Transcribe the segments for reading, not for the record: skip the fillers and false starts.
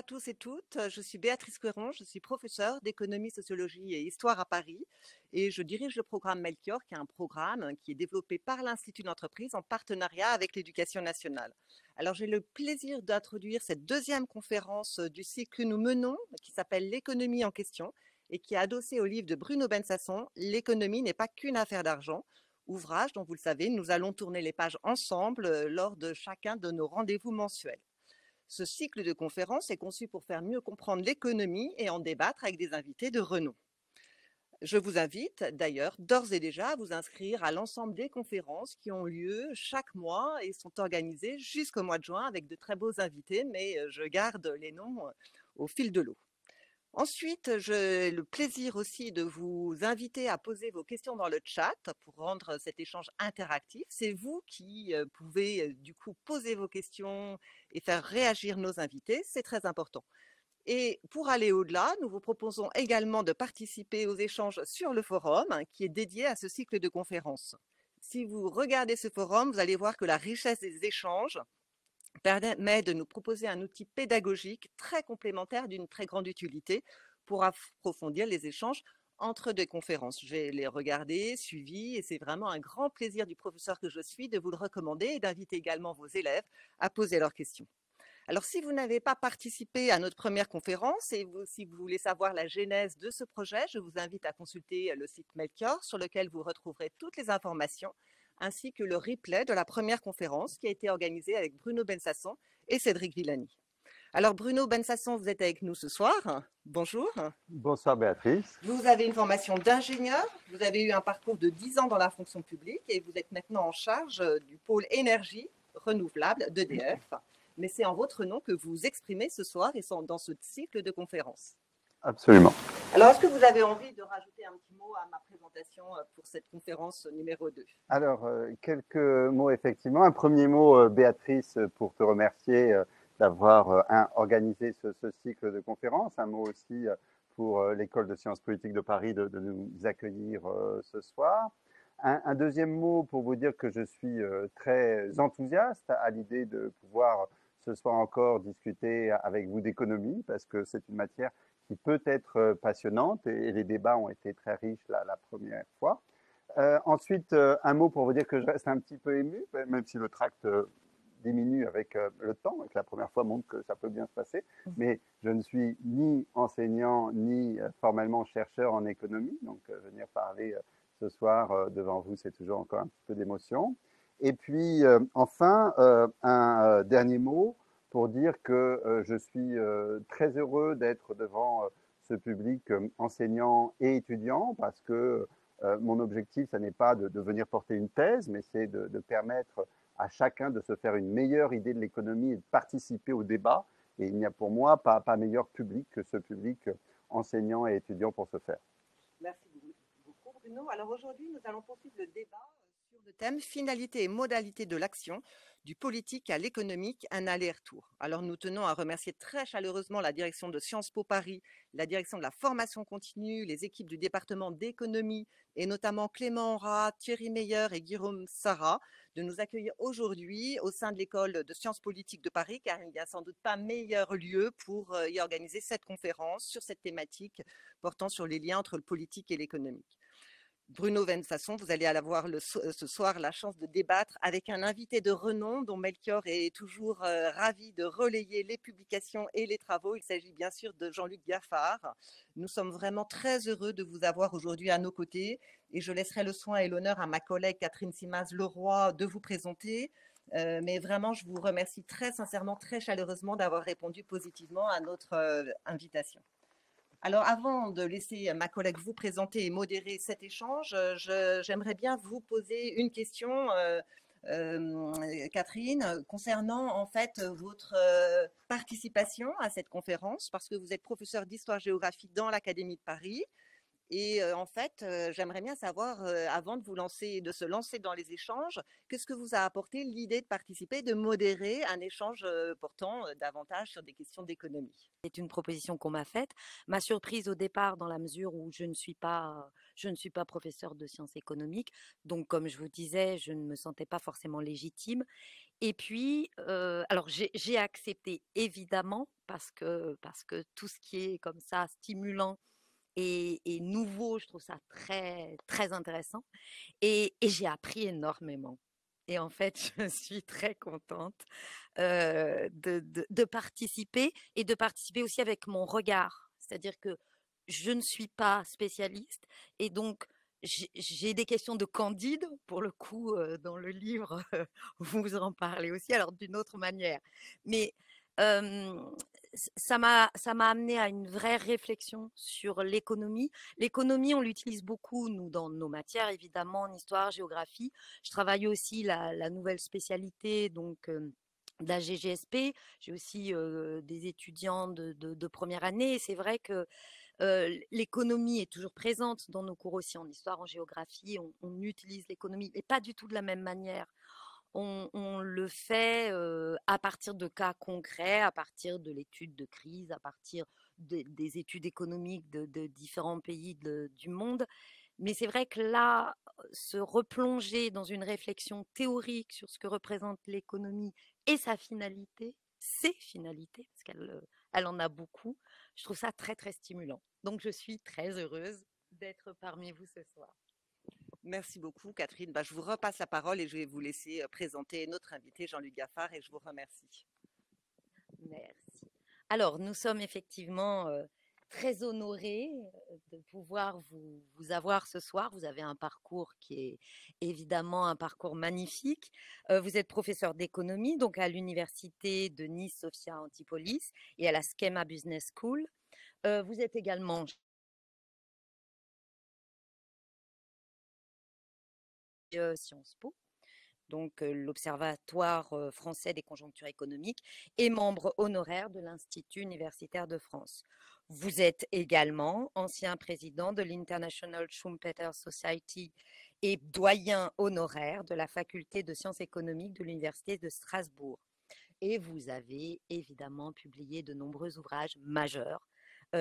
tous et toutes, je suis Béatrice Quéron, je suis professeure d'économie, sociologie et histoire à Paris et je dirige le programme Melchior, qui est un programme qui est développé par l'Institut d'entreprise en partenariat avec l'Éducation nationale. Alors j'ai le plaisir d'introduire cette deuxième conférence du cycle que nous menons, qui s'appelle L'économie en question et qui est adossée au livre de Bruno Bensasson, L'économie n'est pas qu'une affaire d'argent, ouvrage dont vous le savez, nous allons tourner les pages ensemble lors de chacun de nos rendez-vous mensuels. Ce cycle de conférences est conçu pour faire mieux comprendre l'économie et en débattre avec des invités de renom. Je vous invite d'ailleurs d'ores et déjà à vous inscrire à l'ensemble des conférences qui ont lieu chaque mois et sont organisées jusqu'au mois de juin avec de très beaux invités, mais je garde les noms au fil de l'eau. Ensuite, j'ai le plaisir aussi de vous inviter à poser vos questions dans le chat pour rendre cet échange interactif. C'est vous qui pouvez du coup poser vos questions et faire réagir nos invités. C'est très important. Et pour aller au-delà, nous vous proposons également de participer aux échanges sur le forum qui est dédié à ce cycle de conférences. Si vous regardez ce forum, vous allez voir que la richesse des échanges permet de nous proposer un outil pédagogique très complémentaire d'une très grande utilité pour approfondir les échanges entre deux conférences. J'ai les regardé, suivi, et c'est vraiment un grand plaisir du professeur que je suis de vous le recommander et d'inviter également vos élèves à poser leurs questions. Alors, si vous n'avez pas participé à notre première conférence et si vous voulez savoir la genèse de ce projet, je vous invite à consulter le site Melchior sur lequel vous retrouverez toutes les informations ainsi que le replay de la première conférence qui a été organisée avec Bruno Bensasson et Cédric Villani. Alors Bruno Bensasson, vous êtes avec nous ce soir. Bonjour. Bonsoir Béatrice. Vous avez une formation d'ingénieur, vous avez eu un parcours de 10 ans dans la fonction publique et vous êtes maintenant en charge du pôle énergie renouvelable d'EDF. Mais c'est en votre nom que vous exprimez ce soir et dans ce cycle de conférences. Absolument. Alors, est-ce que vous avez envie de rajouter un petit mot à ma présentation pour cette conférence numéro 2? Alors, quelques mots effectivement. Un premier mot, Béatrice, pour te remercier d'avoir organisé ce cycle de conférences. Un mot aussi pour l'École de sciences politiques de Paris de nous accueillir ce soir. Un deuxième mot pour vous dire que je suis très enthousiaste à l'idée de pouvoir ce soir encore discuter avec vous d'économie, parce que c'est une matière qui peut être passionnante et les débats ont été très riches la première fois. Ensuite, un mot pour vous dire que je reste un petit peu ému, même si le tract diminue avec le temps, et que la première fois montre que ça peut bien se passer, mais je ne suis ni enseignant ni formellement chercheur en économie, donc venir parler ce soir devant vous, c'est toujours encore un petit peu d'émotion. Et puis enfin, un dernier mot pour dire que je suis très heureux d'être devant ce public enseignant et étudiant, parce que mon objectif, ce n'est pas de venir porter une thèse, mais c'est de permettre à chacun de se faire une meilleure idée de l'économie et de participer au débat. Et il n'y a pour moi pas meilleur public que ce public enseignant et étudiant pour ce faire. Merci beaucoup, Bruno. Alors aujourd'hui, nous allons poursuivre le débat sur le thème finalité et modalité de l'action, du politique à l'économique, un aller-retour. Alors nous tenons à remercier très chaleureusement la direction de Sciences Po Paris, la direction de la formation continue, les équipes du département d'économie et notamment Clément Rat, Thierry Meyer et Guillaume Sarah de nous accueillir aujourd'hui au sein de l'école de sciences politiques de Paris, car il n'y a sans doute pas meilleur lieu pour y organiser cette conférence sur cette thématique portant sur les liens entre le politique et l'économique. Bruno Bensasson, vous allez avoir ce soir la chance de débattre avec un invité de renom dont Melchior est toujours ravi de relayer les publications et les travaux. Il s'agit bien sûr de Jean-Luc Gaffard. Nous sommes vraiment très heureux de vous avoir aujourd'hui à nos côtés et je laisserai le soin et l'honneur à ma collègue Catherine Simaz-Leroy de vous présenter. Mais vraiment, je vous remercie très sincèrement, très chaleureusement d'avoir répondu positivement à notre invitation. Alors, avant de laisser ma collègue vous présenter et modérer cet échange, j'aimerais bien vous poser une question, Catherine, concernant en fait votre participation à cette conférence, parce que vous êtes professeure d'histoire-géographie dans l'Académie de Paris. Et en fait, j'aimerais bien savoir, avant de de se lancer dans les échanges, qu'est-ce que vous a apporté l'idée de participer, de modérer un échange portant davantage sur des questions d'économie? C'est une proposition qu'on m'a faite. M'a surprise au départ dans la mesure où je ne suis pas professeure de sciences économiques. Donc, comme je vous disais, je ne me sentais pas forcément légitime. Et puis, alors j'ai accepté évidemment parce que tout ce qui est comme ça stimulant et nouveau, je trouve ça très, très intéressant et j'ai appris énormément. Et en fait, je suis très contente, de participer et de participer aussi avec mon regard. C'est-à-dire que je ne suis pas spécialiste et donc j'ai des questions de candide, pour le coup, dans le livre, vous en parlez aussi, alors d'une autre manière. Mais, hem, ça m'a amené à une vraie réflexion sur l'économie. L'économie, on l'utilise beaucoup, nous, dans nos matières, évidemment, en histoire, géographie. Je travaille aussi la nouvelle spécialité, donc de la GGSP. J'ai aussi des étudiants de première année. Et c'est vrai que l'économie est toujours présente dans nos cours aussi en histoire, en géographie. On utilise l'économie, mais pas du tout de la même manière. On le fait à partir de cas concrets, à partir de l'étude de crise, à partir des études économiques de différents pays du monde. Mais c'est vrai que là, se replonger dans une réflexion théorique sur ce que représente l'économie et sa finalité, ses finalités, parce elle en a beaucoup, je trouve ça très, très stimulant. Donc, je suis très heureuse d'être parmi vous ce soir. Merci beaucoup, Catherine. Je vous repasse la parole et je vais vous laisser présenter notre invité, Jean-Luc Gaffard, et je vous remercie. Merci. Alors, nous sommes effectivement très honorés de pouvoir vous avoir ce soir. Vous avez un parcours qui est évidemment un parcours magnifique. Vous êtes professeur d'économie, donc à l'université de Nice Sophia Antipolis et à la Schema Business School. Vous êtes également Sciences Po, donc l'Observatoire français des conjonctures économiques, et membre honoraire de l'Institut universitaire de France. Vous êtes également ancien président de l'International Schumpeter Society et doyen honoraire de la faculté de sciences économiques de l'Université de Strasbourg. Et vous avez évidemment publié de nombreux ouvrages majeurs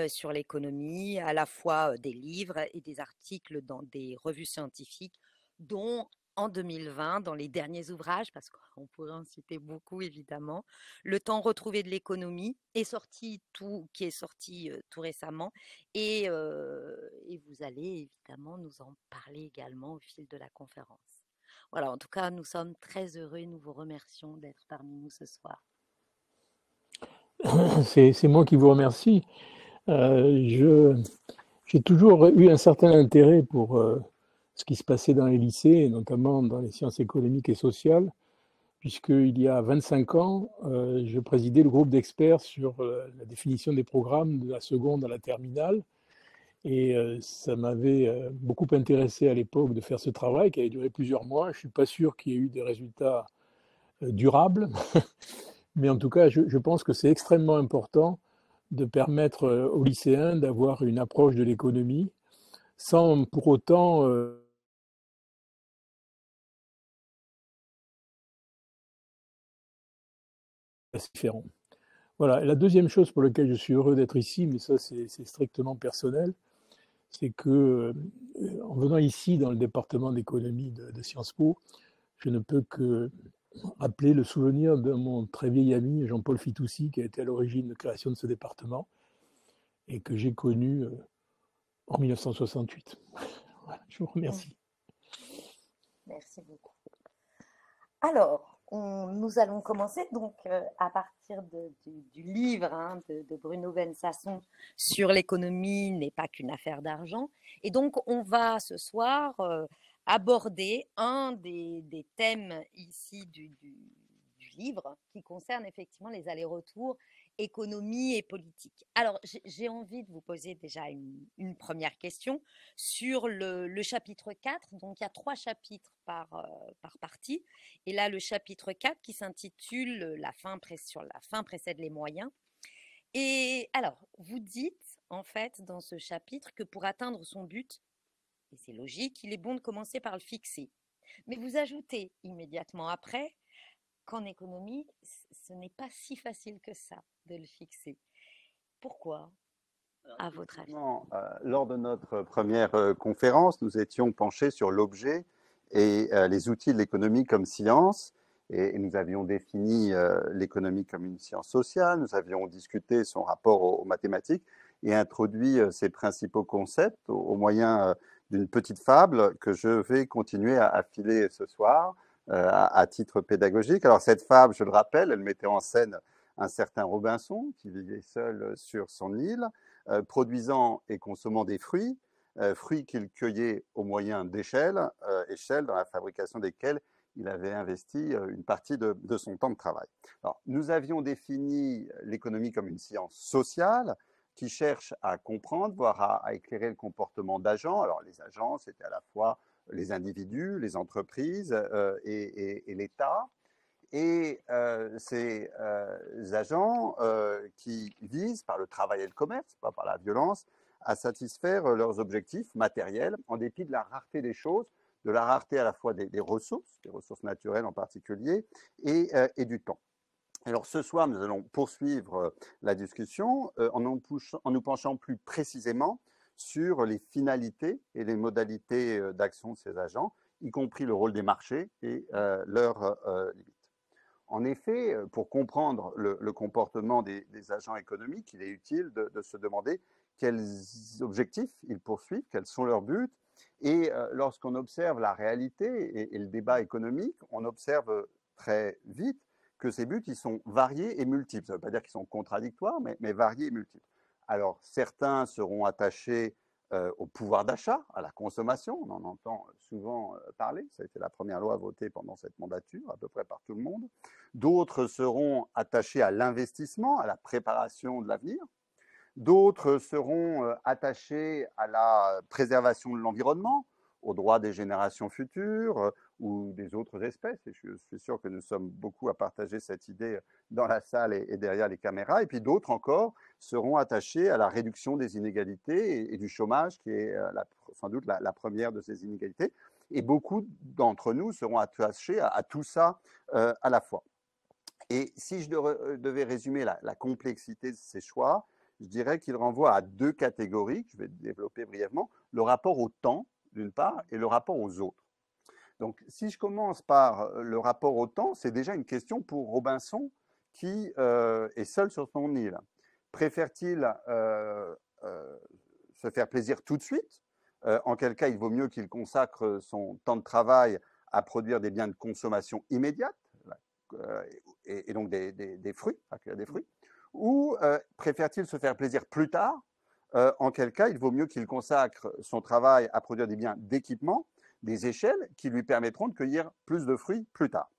sur l'économie, à la fois des livres et des articles dans des revues scientifiques, dont en 2020, dans les derniers ouvrages, parce qu'on pourrait en citer beaucoup évidemment, Le temps retrouvé de l'économie qui est sorti tout récemment, et vous allez évidemment nous en parler également au fil de la conférence. Voilà, en tout cas, nous sommes très heureux et nous vous remercions d'être parmi nous ce soir. C'est moi qui vous remercie. J'ai toujours eu un certain intérêt pour ce qui se passait dans les lycées, et notamment dans les sciences économiques et sociales, puisqu'il y a 25 ans, je présidais le groupe d'experts sur la définition des programmes de la seconde à la terminale. Et ça m'avait beaucoup intéressé à l'époque de faire ce travail qui avait duré plusieurs mois. Je ne suis pas sûr qu'il y ait eu des résultats durables, mais en tout cas, je pense que c'est extrêmement important de permettre aux lycéens d'avoir une approche de l'économie sans pour autant différent. Voilà. Et la deuxième chose pour laquelle je suis heureux d'être ici, mais ça c'est strictement personnel, c'est que en venant ici dans le département d'économie de Sciences Po, je ne peux que rappeler le souvenir de mon très vieil ami Jean-Paul Fitoussi, qui a été à l'origine de la création de ce département et que j'ai connu en 1968. Voilà, je vous remercie. Merci beaucoup. Alors, nous allons commencer donc à partir du livre de Bruno Bensasson sur l'économie n'est pas qu'une affaire d'argent. Et donc, on va ce soir aborder un des thèmes ici du livre qui concerne effectivement les allers-retours économie et politique. Alors, j'ai envie de vous poser déjà une première question sur le chapitre 4. Donc, il y a 3 chapitres par partie. Et là, le chapitre 4 qui s'intitule sur la fin précède les moyens. Et alors, vous dites en fait dans ce chapitre que pour atteindre son but, et c'est logique, il est bon de commencer par le fixer. Mais vous ajoutez immédiatement après qu'en économie, ce n'est pas si facile que ça de le fixer. Pourquoi, à votre avis? Lors de notre première conférence, nous étions penchés sur l'objet et les outils de l'économie comme science. et nous avions défini l'économie comme une science sociale, nous avions discuté son rapport aux mathématiques et introduit ses principaux concepts au moyen d'une petite fable que je vais continuer à filer ce soir à titre pédagogique. Alors cette fable, je le rappelle, elle mettait en scène un certain Robinson qui vivait seul sur son île, produisant et consommant des fruits, fruits qu'il cueillait au moyen d'échelles, échelles dans la fabrication desquelles il avait investi une partie de son temps de travail. Alors, nous avions défini l'économie comme une science sociale qui cherche à comprendre, voire à éclairer le comportement d'agents. Alors, les agents, c'était à la fois les individus, les entreprises et l'État. Et ces agents qui visent, par le travail et le commerce, pas par la violence, à satisfaire leurs objectifs matériels en dépit de la rareté des choses, de la rareté à la fois des ressources naturelles en particulier, et du temps. Alors ce soir, nous allons poursuivre la discussion en nous penchant plus précisément sur les finalités et les modalités d'action de ces agents, y compris le rôle des marchés et leurs limites. En effet, pour comprendre le comportement des agents économiques, il est utile de se demander quels objectifs ils poursuivent, quels sont leurs buts. Et lorsqu'on observe la réalité et le débat économique, on observe très vite que ces buts, ils sont variés et multiples. Ça ne veut pas dire qu'ils sont contradictoires, mais variés et multiples. Alors, certains seront attachés au pouvoir d'achat, à la consommation. On en entend souvent parler. Ça a été la première loi votée pendant cette mandature, à peu près par tout le monde. D'autres seront attachés à l'investissement, à la préparation de l'avenir. D'autres seront attachés à la préservation de l'environnement, aux droits des générations futures ou des autres espèces. Et je suis sûr que nous sommes beaucoup à partager cette idée dans la salle et derrière les caméras. Et puis d'autres encore seront attachés à la réduction des inégalités et du chômage, qui est sans doute la première de ces inégalités. Et beaucoup d'entre nous seront attachés à tout ça à la fois. Et si je devais résumer la complexité de ces choix, je dirais qu'il renvoie à deux catégories que je vais développer brièvement, le rapport au temps, d'une part, et le rapport aux autres. Donc, si je commence par le rapport au temps, c'est déjà une question pour Robinson qui est seul sur son île. Préfère-t-il se faire plaisir tout de suite, en quel cas il vaut mieux qu'il consacre son temps de travail à produire des biens de consommation immédiate, et donc des fruits, des fruits, ou préfère-t-il se faire plaisir plus tard, en quel cas il vaut mieux qu'il consacre son travail à produire des biens d'équipement, des échelles qui lui permettront de cueillir plus de fruits plus tard,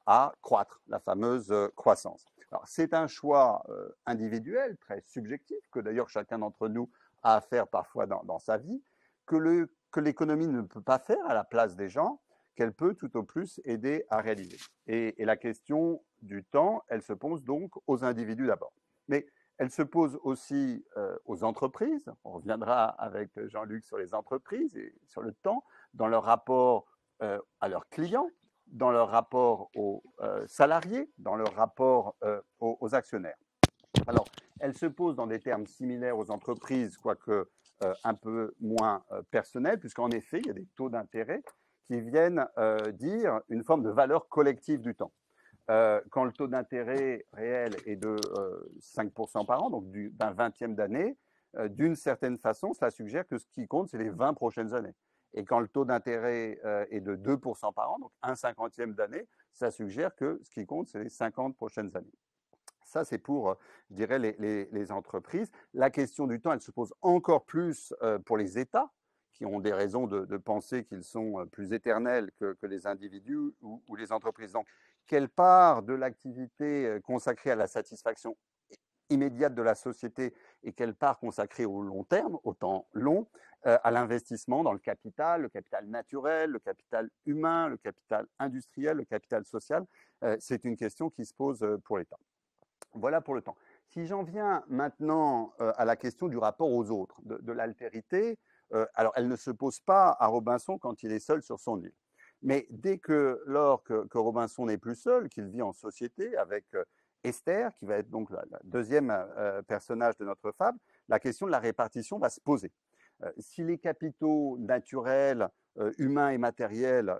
à croître, la fameuse croissance. Alors, c'est un choix individuel, très subjectif, que d'ailleurs chacun d'entre nous a à faire parfois dans sa vie, que l'économie ne peut pas faire à la place des gens, qu'elle peut tout au plus aider à réaliser. Et la question du temps, elle se pose donc aux individus d'abord. Mais elle se pose aussi aux entreprises. On reviendra avec Jean-Luc sur les entreprises et sur le temps, dans leur rapport à leurs clients, dans leur rapport aux salariés, dans leur rapport aux actionnaires. Alors, elle se pose dans des termes similaires aux entreprises, quoique un peu moins personnels, puisqu'en effet, il y a des taux d'intérêt qui viennent dire une forme de valeur collective du temps. Quand le taux d'intérêt réel est de 5% par an, donc d'un 20e d'année, d'une certaine façon, cela suggère que ce qui compte, c'est les 20 prochaines années. Et quand le taux d'intérêt est de 2% par an, donc un 50e d'année, ça suggère que ce qui compte, c'est les 50 prochaines années. Ça, c'est pour, je dirais, les entreprises. La question du temps, elle se pose encore plus pour les États, qui ont des raisons de penser qu'ils sont plus éternels que les individus ou les entreprises. Donc, quelle part de l'activité consacrée à la satisfaction immédiate de la société et quelle part consacrée au long terme, au temps long, à l'investissement dans le capital naturel, le capital humain, le capital industriel, le capital social, c'est une question qui se pose pour l'État. Voilà pour le temps. Si j'en viens maintenant à la question du rapport aux autres, de l'altérité, alors elle ne se pose pas à Robinson quand il est seul sur son île. Mais dès que Robinson n'est plus seul, qu'il vit en société avec Esther, qui va être donc la deuxième personnage de notre fable, la question de la répartition va se poser. Si les capitaux naturels, humains et matériels,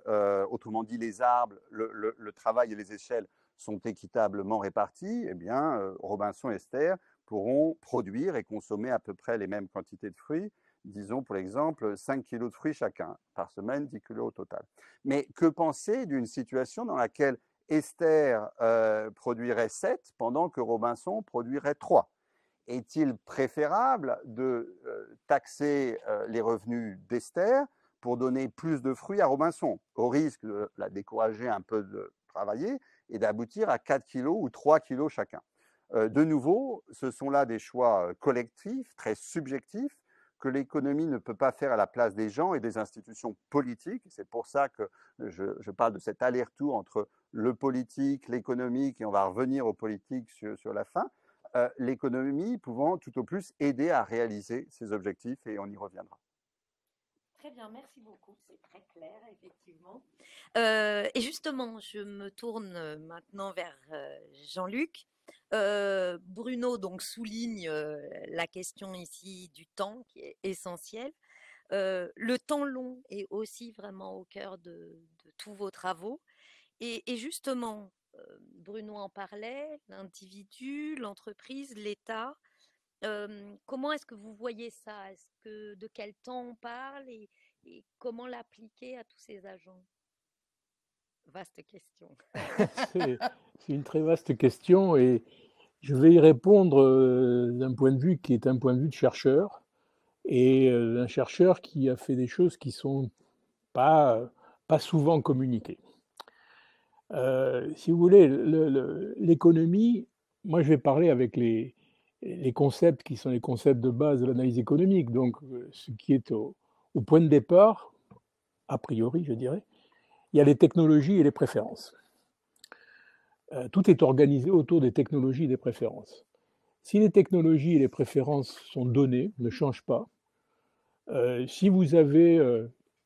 autrement dit les arbres, le travail et les échelles, sont équitablement répartis, eh bien, Robinson et Esther pourront produire et consommer à peu près les mêmes quantités de fruits, disons pour l'exemple 5 kg de fruits chacun, par semaine 10 kg au total. Mais que penser d'une situation dans laquelle Esther produirait 7 pendant que Robinson produirait 3? Est-il préférable de taxer les revenus d'Esther pour donner plus de fruits à Robinson, au risque de la décourager un peu de travailler et d'aboutir à 4 kilos ou 3 kilos chacun? De nouveau, ce sont là des choix collectifs, très subjectifs, que l'économie ne peut pas faire à la place des gens et des institutions politiques. C'est pour ça que je parle de cet aller-retour entre le politique, l'économique, et on va revenir au politique sur la fin. L'économie pouvant tout au plus aider à réaliser ces objectifs, et on y reviendra. Très bien, merci beaucoup, c'est très clair, effectivement. Et justement, je me tourne maintenant vers Jean-Luc. Bruno donc souligne la question ici du temps qui est essentielle. Le temps long est aussi vraiment au cœur de tous vos travaux. Et justement, Bruno en parlait, l'individu, l'entreprise, l'État. Comment est-ce que vous voyez ça? De quel temps on parle et comment l'appliquer à tous ces agents? Vaste question. C'est une très vaste question et je vais y répondre d'un point de vue qui est un point de vue de chercheur et d'un chercheur qui a fait des choses qui sont pas souvent communiquées. Si vous voulez, l'économie, moi je vais parler avec les concepts qui sont les concepts de base de l'analyse économique, donc ce qui est au point de départ, a priori je dirais, il y a les technologies et les préférences. Tout est organisé autour des technologies et des préférences. Si les technologies et les préférences sont données, ne changent pas, si vous avez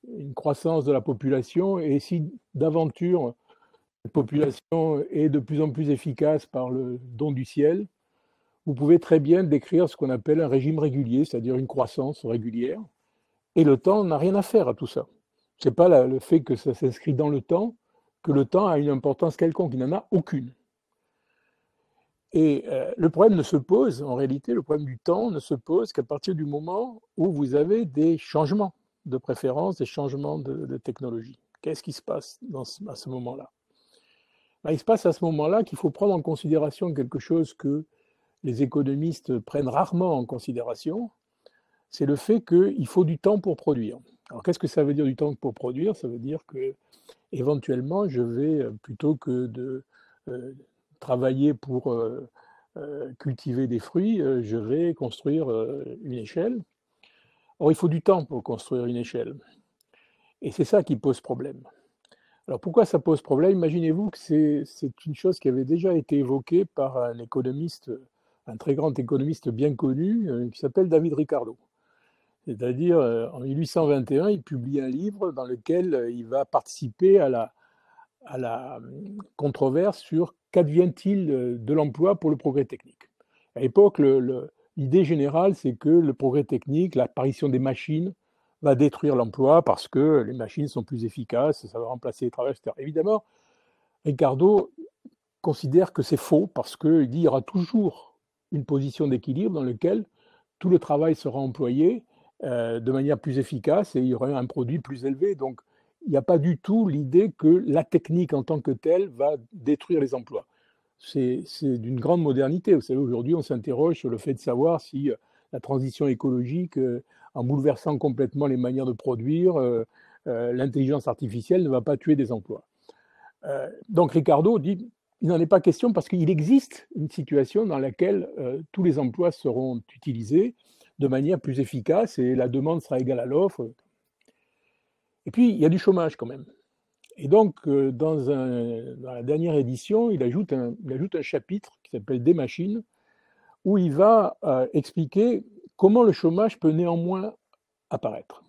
une croissance de la population et si d'aventure la population est de plus en plus efficace par le don du ciel, vous pouvez très bien décrire ce qu'on appelle un régime régulier, c'est-à-dire une croissance régulière, et le temps n'a rien à faire à tout ça. Ce n'est pas le fait que ça s'inscrit dans le temps que le temps a une importance quelconque, il n'en a aucune. Et le problème ne se pose, en réalité, le problème du temps ne se pose qu'à partir du moment où vous avez des changements de préférence, des changements de technologie. Qu'est-ce qui se passe à ce moment-là? Il se passe à ce moment-là qu'il faut prendre en considération quelque chose que les économistes prennent rarement en considération, c'est le fait qu'il faut du temps pour produire. Alors qu'est-ce que ça veut dire du temps pour produire? Ça veut dire que éventuellement, je vais, plutôt que de travailler pour cultiver des fruits, je vais construire une échelle. Or, il faut du temps pour construire une échelle. Et c'est ça qui pose problème. Alors pourquoi ça pose problème? Imaginez-vous que c'est une chose qui avait déjà été évoquée par un économiste, un très grand économiste bien connu, qui s'appelle David Ricardo. C'est-à-dire, en 1821, il publie un livre dans lequel il va participer à la controverse sur qu'advient-il de l'emploi pour le progrès technique. À l'époque, l'idée générale, c'est que le progrès technique, l'apparition des machines, va détruire l'emploi parce que les machines sont plus efficaces, ça va remplacer les travailleurs, etc. Évidemment, Ricardo considère que c'est faux parce qu'il dit qu'il y aura toujours une position d'équilibre dans laquelle tout le travail sera employé de manière plus efficace et il y aura un produit plus élevé. Donc, il n'y a pas du tout l'idée que la technique en tant que telle va détruire les emplois. C'est d'une grande modernité. Vous savez, aujourd'hui, on s'interroge sur le fait de savoir si la transition écologique, en bouleversant complètement les manières de produire, l'intelligence artificielle ne va pas tuer des emplois. Donc Ricardo dit, il n'en est pas question parce qu'il existe une situation dans laquelle tous les emplois seront utilisés de manière plus efficace et la demande sera égale à l'offre. Et puis, il y a du chômage quand même. Et donc, dans la dernière édition, il ajoute un chapitre qui s'appelle « Des machines », où il va expliquer comment le chômage peut néanmoins apparaître.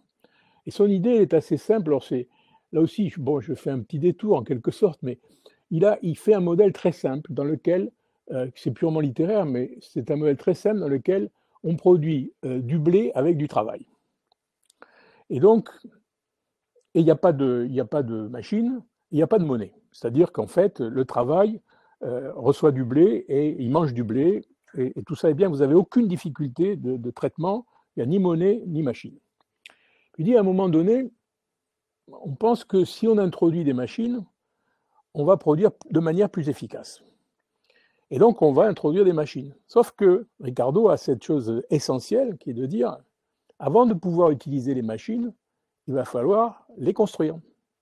Et son idée est assez simple. Alors là aussi, je fais un petit détour en quelque sorte, mais il fait un modèle très simple dans lequel, c'est purement littéraire, mais c'est un modèle très simple dans lequel on produit du blé avec du travail. Et donc, il n'y a pas de machine, il n'y a pas de monnaie. C'est-à-dire qu'en fait, le travail reçoit du blé et il mange du blé, et tout ça est bien, vous n'avez aucune difficulté de traitement, il n'y a ni monnaie ni machine. Puis dit, à un moment donné, on pense que si on introduit des machines, on va produire de manière plus efficace. Et donc, on va introduire des machines. Sauf que Ricardo a cette chose essentielle qui est de dire, avant de pouvoir utiliser les machines, il va falloir les construire.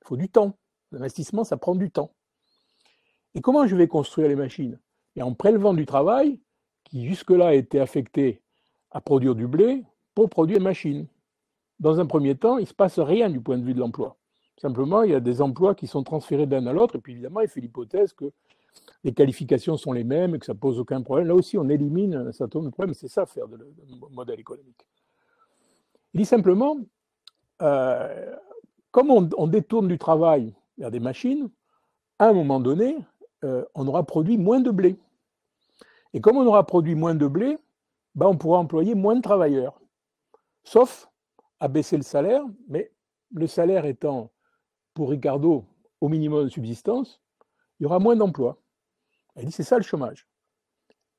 Il faut du temps. L'investissement, ça prend du temps. Et comment je vais construire les machines? Et en prélevant du travail qui jusque-là a été affecté à produire du blé pour produire des machines. Dans un premier temps, il ne se passe rien du point de vue de l'emploi. Simplement, il y a des emplois qui sont transférés d'un à l'autre, et puis évidemment, il fait l'hypothèse que les qualifications sont les mêmes et que ça ne pose aucun problème. Là aussi, on élimine un certain nombre de problèmes. C'est ça, faire de modèle économique. Il dit simplement, comme on détourne du travail vers des machines, à un moment donné, on aura produit moins de blé. Et comme on aura produit moins de blé, ben on pourra employer moins de travailleurs. Sauf à baisser le salaire, mais le salaire étant, pour Ricardo, au minimum de subsistance, il y aura moins d'emplois. Il dit, c'est ça le chômage.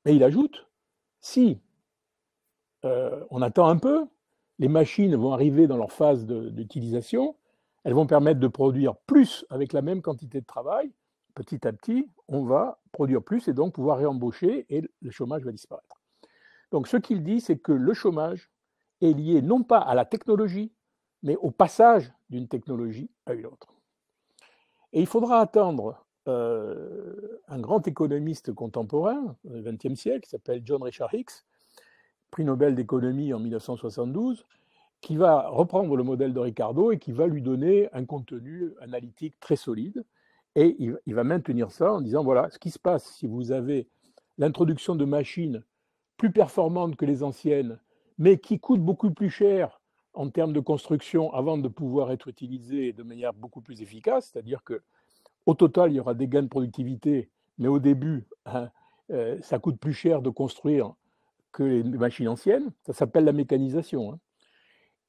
Mais il ajoute, si on attend un peu, les machines vont arriver dans leur phase d'utilisation, elles vont permettre de produire plus avec la même quantité de travail. Petit à petit, on va produire plus et donc pouvoir réembaucher et le chômage va disparaître. Donc ce qu'il dit, c'est que le chômage est lié non pas à la technologie, mais au passage d'une technologie à une autre. Et il faudra attendre un grand économiste contemporain du XXe siècle, qui s'appelle John Richard Hicks, prix Nobel d'économie en 1972, qui va reprendre le modèle de Ricardo et qui va lui donner un contenu analytique très solide. Et il va maintenir ça en disant, voilà, ce qui se passe si vous avez l'introduction de machines plus performantes que les anciennes, mais qui coûtent beaucoup plus cher en termes de construction avant de pouvoir être utilisées de manière beaucoup plus efficace, c'est-à-dire qu'au total, il y aura des gains de productivité, mais au début, ça coûte plus cher de construire que les machines anciennes. Ça s'appelle la mécanisation.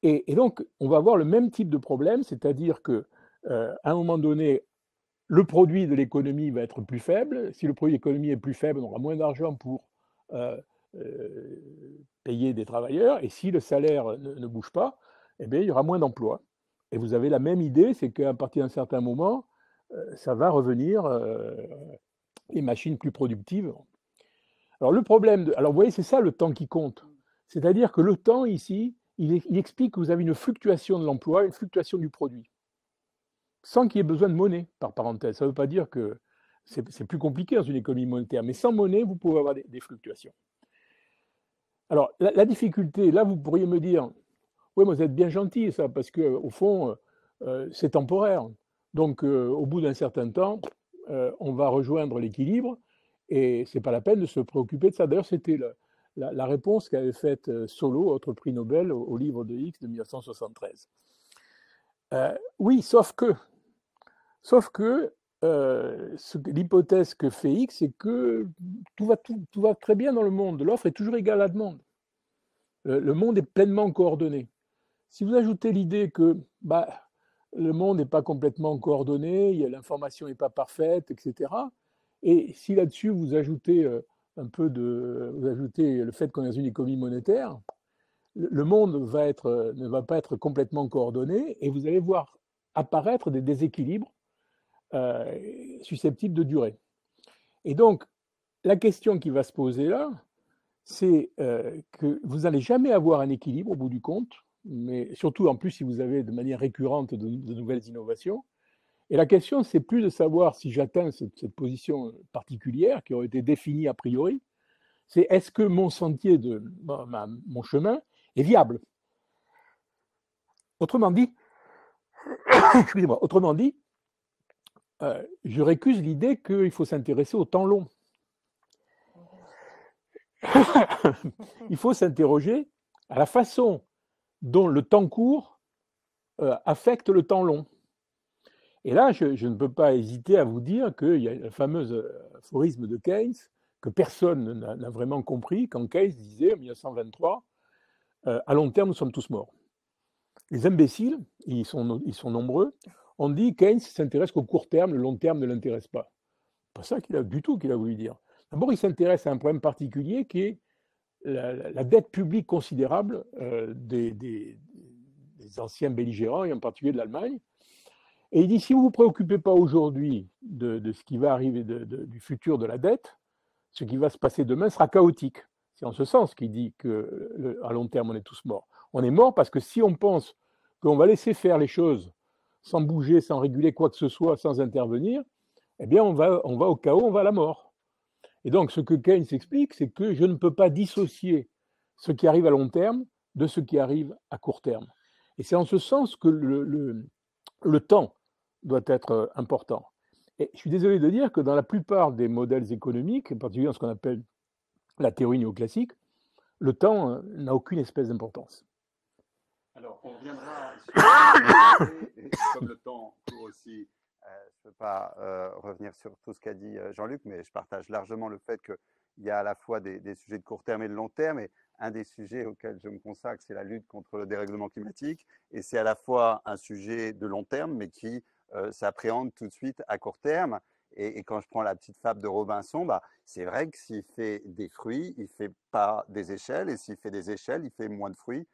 Et donc, on va avoir le même type de problème, c'est-à-dire qu'à un moment donné, le produit de l'économie va être plus faible. Si le produit de l'économie est plus faible, on aura moins d'argent pour payer des travailleurs. Et si le salaire ne bouge pas, eh bien, il y aura moins d'emplois. Et vous avez la même idée, c'est qu'à partir d'un certain moment, ça va revenir les machines plus productives. Alors le problème, alors vous voyez, c'est ça le temps qui compte. C'est-à-dire que le temps ici, il explique que vous avez une fluctuation de l'emploi, une fluctuation du produit, sans qu'il y ait besoin de monnaie, par parenthèse. Ça ne veut pas dire que c'est plus compliqué dans une économie monétaire, mais sans monnaie, vous pouvez avoir des fluctuations. Alors la difficulté, là vous pourriez me dire, oui, mais vous êtes bien gentil, ça, parce qu'au fond, c'est temporaire. Donc au bout d'un certain temps, on va rejoindre l'équilibre, et ce n'est pas la peine de se préoccuper de ça. D'ailleurs, c'était la réponse qu'avait faite Solow, autre prix Nobel, au livre de Hicks de 1973. Oui, sauf que l'hypothèse que fait Hicks, c'est que tout va très bien dans le monde. L'offre est toujours égale à la demande. Le monde est pleinement coordonné. Si vous ajoutez l'idée que le monde n'est pas complètement coordonné, l'information n'est pas parfaite, etc., et si là-dessus vous ajoutez vous ajoutez le fait qu'on est dans une économie monétaire, le monde ne va pas être complètement coordonné et vous allez voir apparaître des déséquilibres susceptibles de durer. Et donc, la question qui va se poser là, c'est que vous n'allez jamais avoir un équilibre au bout du compte, mais surtout en plus si vous avez de manière récurrente de nouvelles innovations. Et la question, c'est plus de savoir si j'atteins cette position particulière qui aurait été définie a priori, c'est est-ce que mon sentier, mon chemin est viable. Autrement dit, je récuse l'idée qu'il faut s'intéresser au temps long. Il faut s'interroger à la façon dont le temps court affecte le temps long. Et là, je ne peux pas hésiter à vous dire qu'il y a le fameux aphorisme de Keynes que personne n'a vraiment compris quand Keynes disait en 1923 à long terme, nous sommes tous morts. Les imbéciles, ils sont nombreux, ont dit Keynes s'intéresse qu'au court terme, le long terme ne l'intéresse pas. Pas ça du tout qu'il a voulu dire. D'abord, il s'intéresse à un problème particulier qui est la dette publique considérable des anciens belligérants, et en particulier de l'Allemagne. Et il dit, si vous ne vous préoccupez pas aujourd'hui de ce qui va arriver, du futur de la dette, ce qui va se passer demain sera chaotique. C'est en ce sens qu'il dit qu'à long terme, on est tous morts. On est morts parce que si on pense qu'on va laisser faire les choses sans bouger, sans réguler quoi que ce soit, sans intervenir, eh bien, on va au chaos, on va à la mort. Et donc, ce que Keynes explique, c'est que je ne peux pas dissocier ce qui arrive à long terme de ce qui arrive à court terme. Et c'est en ce sens que le temps doit être important. Et je suis désolé de dire que dans la plupart des modèles économiques, en particulier dans ce qu'on appelle la théorie néoclassique, le temps n'a aucune espèce d'importance. Alors, on reviendra sur et comme le temps court aussi, je ne peux pas revenir sur tout ce qu'a dit Jean-Luc, mais je partage largement le fait qu'il y a à la fois des sujets de court terme et de long terme. Et un des sujets auxquels je me consacre, c'est la lutte contre le dérèglement climatique. Et c'est à la fois un sujet de long terme, mais qui s'appréhende tout de suite à court terme. Et quand je prends la petite fable de Robinson, c'est vrai que s'il fait des fruits, il ne fait pas des échelles. Et s'il fait des échelles, il fait moins de fruits.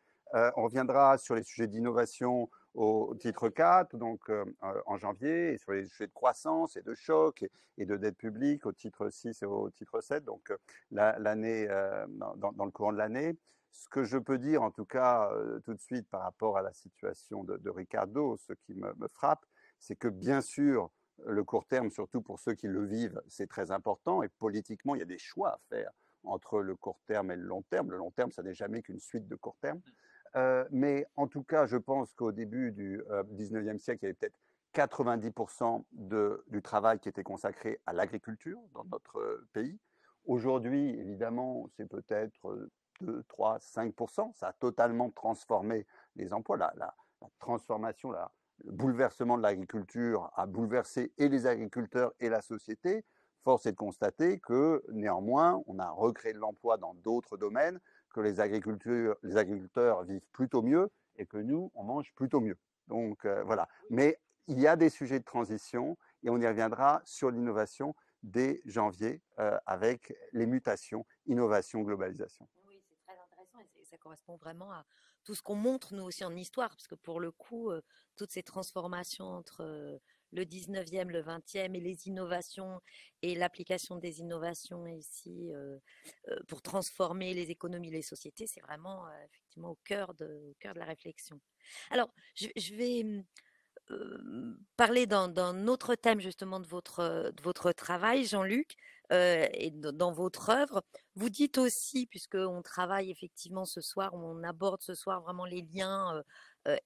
On reviendra sur les sujets d'innovation au titre 4, donc en janvier, et sur les sujets de croissance et de choc et de dette publique au titre 6 et au titre 7, donc l'année, dans le courant de l'année. Ce que je peux dire, en tout cas, tout de suite par rapport à la situation de Ricardo, ce qui me frappe, c'est que bien sûr, le court terme, surtout pour ceux qui le vivent, c'est très important, et politiquement, il y a des choix à faire entre le court terme et le long terme. Le long terme, ça n'est jamais qu'une suite de court terme. Mais en tout cas, je pense qu'au début du 19e siècle, il y avait peut-être 90% du travail qui était consacré à l'agriculture dans notre pays. Aujourd'hui, évidemment, c'est peut-être 2, 3, 5%. Ça a totalement transformé les emplois. La transformation, le bouleversement de l'agriculture a bouleversé et les agriculteurs et la société. Force est de constater que néanmoins, on a recréé de l'emploi dans d'autres domaines, que les agriculteurs vivent plutôt mieux et que nous, on mange plutôt mieux. Donc voilà. Mais il y a des sujets de transition et on y reviendra sur l'innovation dès janvier avec les mutations, innovation, globalisation. Oui, c'est très intéressant et ça correspond vraiment à tout ce qu'on montre nous aussi en histoire, parce que pour le coup, toutes ces transformations entre le 19e, le 20e et les innovations et l'application des innovations ici pour transformer les économies, les sociétés, c'est vraiment effectivement au cœur de la réflexion. Alors, je vais parler d'un autre thème justement de votre travail, Jean-Luc, et dans votre œuvre. Vous dites aussi, puisqu'on travaille effectivement ce soir, on aborde ce soir vraiment les liens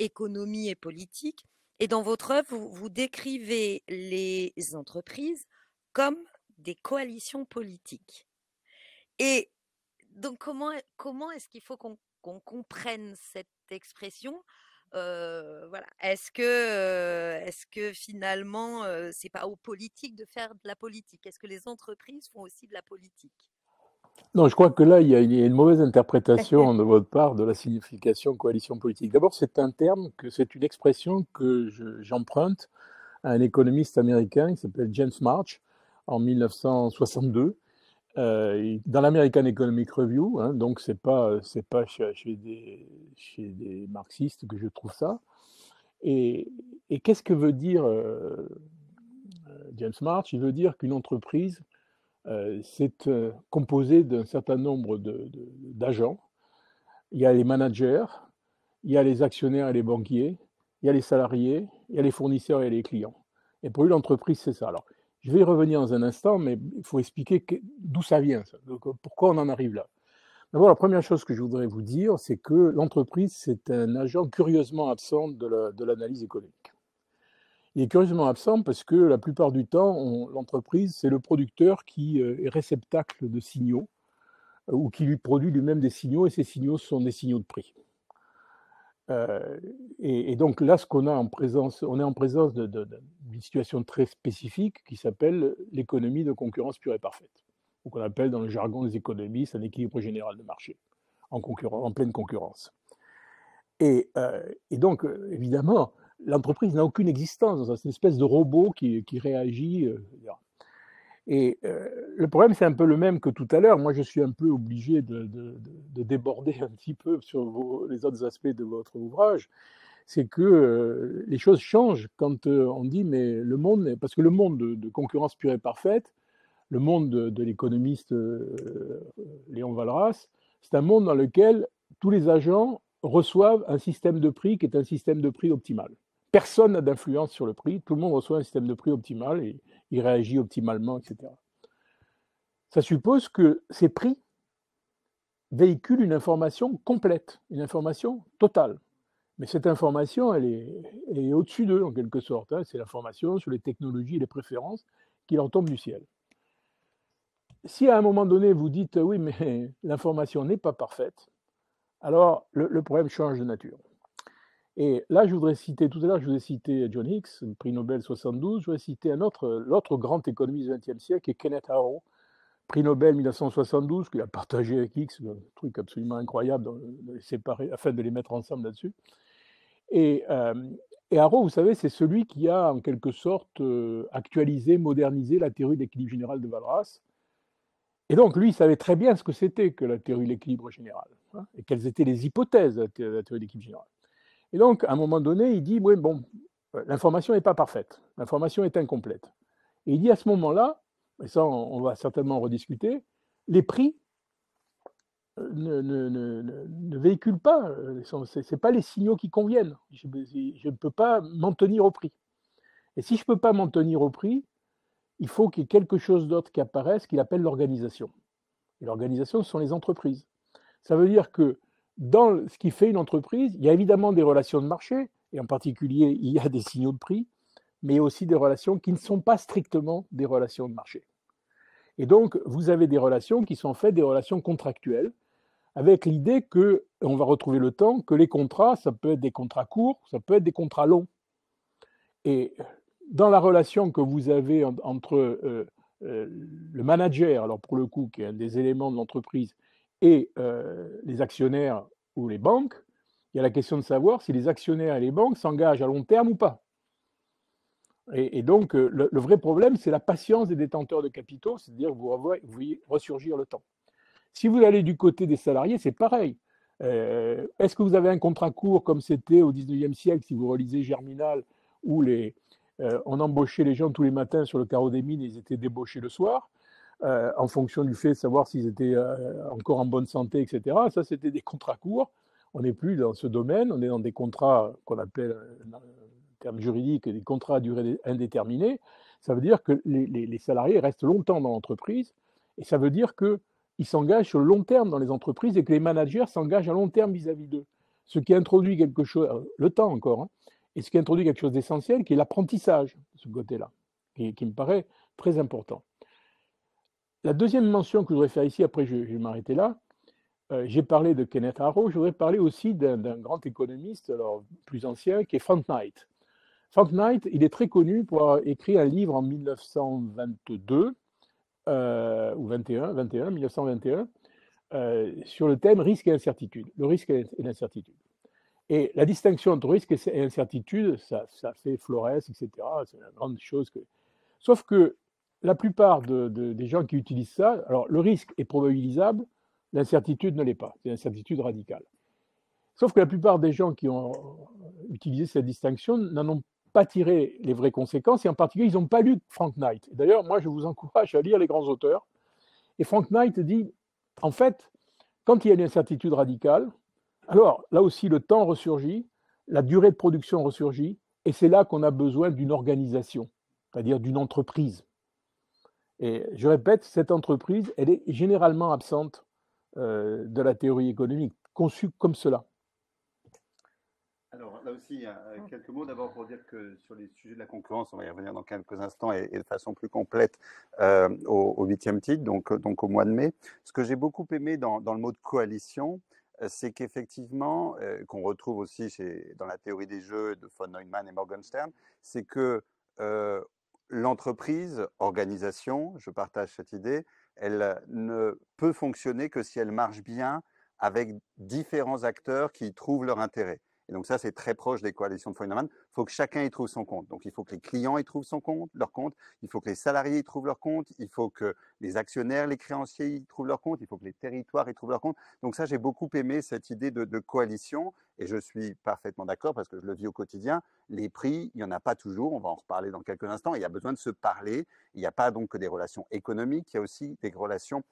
économie et politique, et dans votre œuvre, vous décrivez les entreprises comme des coalitions politiques. Et donc, comment est-ce qu'il faut qu'on comprenne cette expression? Voilà. Est-ce que finalement, c'est pas aux politiques de faire de la politique? Est-ce que les entreprises font aussi de la politique? Non, je crois que là, il y a une mauvaise interprétation de votre part de la signification coalition politique. D'abord, c'est une expression que j'emprunte à un économiste américain qui s'appelle James March en 1962. Dans l'American Economic Review, hein, donc c'est pas chez des marxistes que je trouve ça. Et qu'est-ce que veut dire James March? Il veut dire qu'une entreprise, c'est composé d'un certain nombre d'agents. Il y a les managers, il y a les actionnaires et les banquiers, il y a les salariés, il y a les fournisseurs et les clients. Et pour lui, l'entreprise, c'est ça. Alors, je vais y revenir dans un instant, mais il faut expliquer d'où ça vient, ça. Donc, pourquoi on en arrive là. D'abord, la première chose que je voudrais vous dire, c'est que l'entreprise, c'est un agent curieusement absent de l'analyse économique. Il est curieusement absent parce que la plupart du temps, l'entreprise, c'est le producteur qui est réceptacle de signaux ou qui lui produit lui-même des signaux, et ces signaux sont des signaux de prix. Et donc là, on est en présence d'une situation très spécifique qui s'appelle l'économie de concurrence pure et parfaite, ou qu'on appelle dans le jargon des économistes un équilibre général de marché, en pleine concurrence. Et donc, évidemment, l'entreprise n'a aucune existence. C'est une espèce de robot qui réagit. Et le problème, c'est un peu le même que tout à l'heure. Moi, je suis un peu obligé de déborder un petit peu sur les autres aspects de votre ouvrage. C'est que les choses changent quand on dit, mais le monde, parce que le monde de concurrence pure et parfaite, le monde de l'économiste Léon Walras, c'est un monde dans lequel tous les agents reçoivent un système de prix qui est un système de prix optimal. Personne n'a d'influence sur le prix, tout le monde reçoit un système de prix optimal et il réagit optimalement, etc. Ça suppose que ces prix véhiculent une information complète, une information totale. Mais cette information, elle est au-dessus d'eux, en quelque sorte. Hein. C'est l'information sur les technologies et les préférences qui leur tombent du ciel. Si à un moment donné, vous dites oui, mais l'information n'est pas parfaite, alors le problème change de nature. Et là, je voudrais citer, tout à l'heure, je vous ai cité John Hicks, prix Nobel 72, je voudrais citer l'autre grand économiste du XXe siècle, qui est Kenneth Arrow, prix Nobel 1972, qu'il a partagé avec Hicks, un truc absolument incroyable de les séparer, afin de les mettre ensemble là-dessus. Et Arrow, vous savez, c'est celui qui a en quelque sorte actualisé, modernisé la théorie de l'équilibre général de Walras. Et donc, lui, il savait très bien ce que c'était que la théorie de l'équilibre général, hein, et quelles étaient les hypothèses de la théorie de l'équilibre général. Et donc, à un moment donné, il dit, oui, bon, l'information n'est pas parfaite, l'information est incomplète. Et il dit à ce moment-là, et ça, on va certainement rediscuter, les prix ne véhiculent pas, ce n'est pas les signaux qui conviennent. Je ne peux pas m'en tenir au prix. Et si je ne peux pas m'en tenir au prix, il faut qu'il y ait quelque chose d'autre qui apparaisse, qu'il appelle l'organisation. Et l'organisation, ce sont les entreprises. Ça veut dire que dans ce qui fait une entreprise, il y a évidemment des relations de marché, et en particulier, il y a des signaux de prix, mais il y a aussi des relations qui ne sont pas strictement des relations de marché. Et donc, vous avez des relations qui sont en fait des relations contractuelles, avec l'idée que, on va retrouver le temps, que les contrats, ça peut être des contrats courts, ça peut être des contrats longs. Et dans la relation que vous avez entre le manager, alors pour le coup, qui est un des éléments de l'entreprise, et les actionnaires ou les banques, il y a la question de savoir si les actionnaires et les banques s'engagent à long terme ou pas. Et donc, le vrai problème, c'est la patience des détenteurs de capitaux, c'est-à-dire que vous voyez ressurgir le temps. Si vous allez du côté des salariés, c'est pareil. Est-ce que vous avez un contrat court comme c'était au 19e siècle, si vous relisez Germinal, où on embauchait les gens tous les matins sur le carreau des mines et ils étaient débauchés le soir, en fonction du fait de savoir s'ils étaient encore en bonne santé, etc. Ça, c'était des contrats courts. On n'est plus dans ce domaine, on est dans des contrats qu'on appelle, en termes juridiques, des contrats à durée indéterminée. Ça veut dire que les salariés restent longtemps dans l'entreprise, et ça veut dire qu'ils s'engagent sur le long terme dans les entreprises et que les managers s'engagent à long terme vis-à-vis d'eux. Ce qui introduit quelque chose, le temps encore, hein, et ce qui introduit quelque chose d'essentiel, qui est l'apprentissage, de ce côté-là, qui me paraît très important. La deuxième mention que je voudrais faire ici, après je vais m'arrêter là, j'ai parlé de Kenneth Arrow, je voudrais parler aussi d'un grand économiste, alors plus ancien, qui est Frank Knight. Frank Knight, il est très connu pour avoir écrit un livre en 1922, ou 1921, sur le thème risque et incertitude, le risque et l'incertitude. Et la distinction entre risque et incertitude, ça fait Flores, etc. C'est une grande chose. Sauf que la plupart des gens qui utilisent ça, alors le risque est probabilisable, l'incertitude ne l'est pas, c'est l'incertitude radicale. Sauf que la plupart des gens qui ont utilisé cette distinction n'en ont pas tiré les vraies conséquences, et en particulier, ils n'ont pas lu Frank Knight. D'ailleurs, moi, je vous encourage à lire les grands auteurs. Et Frank Knight dit, en fait, quand il y a une incertitude radicale, alors là aussi, le temps ressurgit, la durée de production ressurgit, et c'est là qu'on a besoin d'une organisation, c'est-à-dire d'une entreprise. Et je répète, cette entreprise, elle est généralement absente de la théorie économique, conçue comme cela. Alors là aussi, quelques mots d'abord pour dire que sur les sujets de la concurrence, on va y revenir dans quelques instants et de façon plus complète au 8e titre, donc au mois de mai. Ce que j'ai beaucoup aimé dans le mot de coalition, c'est qu'effectivement, qu'on retrouve aussi dans la théorie des jeux de von Neumann et Morgenstern, c'est que l'entreprise, organisation, je partage cette idée, elle ne peut fonctionner que si elle marche bien avec différents acteurs qui y trouvent leur intérêt. Et donc ça, c'est très proche des coalitions de Feuilleman. Il faut que chacun y trouve son compte. Donc il faut que les clients y trouvent leur compte, il faut que les salariés y trouvent leur compte, il faut que les actionnaires, les créanciers y trouvent leur compte, il faut que les territoires y trouvent leur compte. Donc ça, j'ai beaucoup aimé cette idée de coalition, et je suis parfaitement d'accord parce que je le vis au quotidien. Les prix, il n'y en a pas toujours, on va en reparler dans quelques instants, il y a besoin de se parler. Il n'y a pas donc que des relations économiques, il y a aussi des relations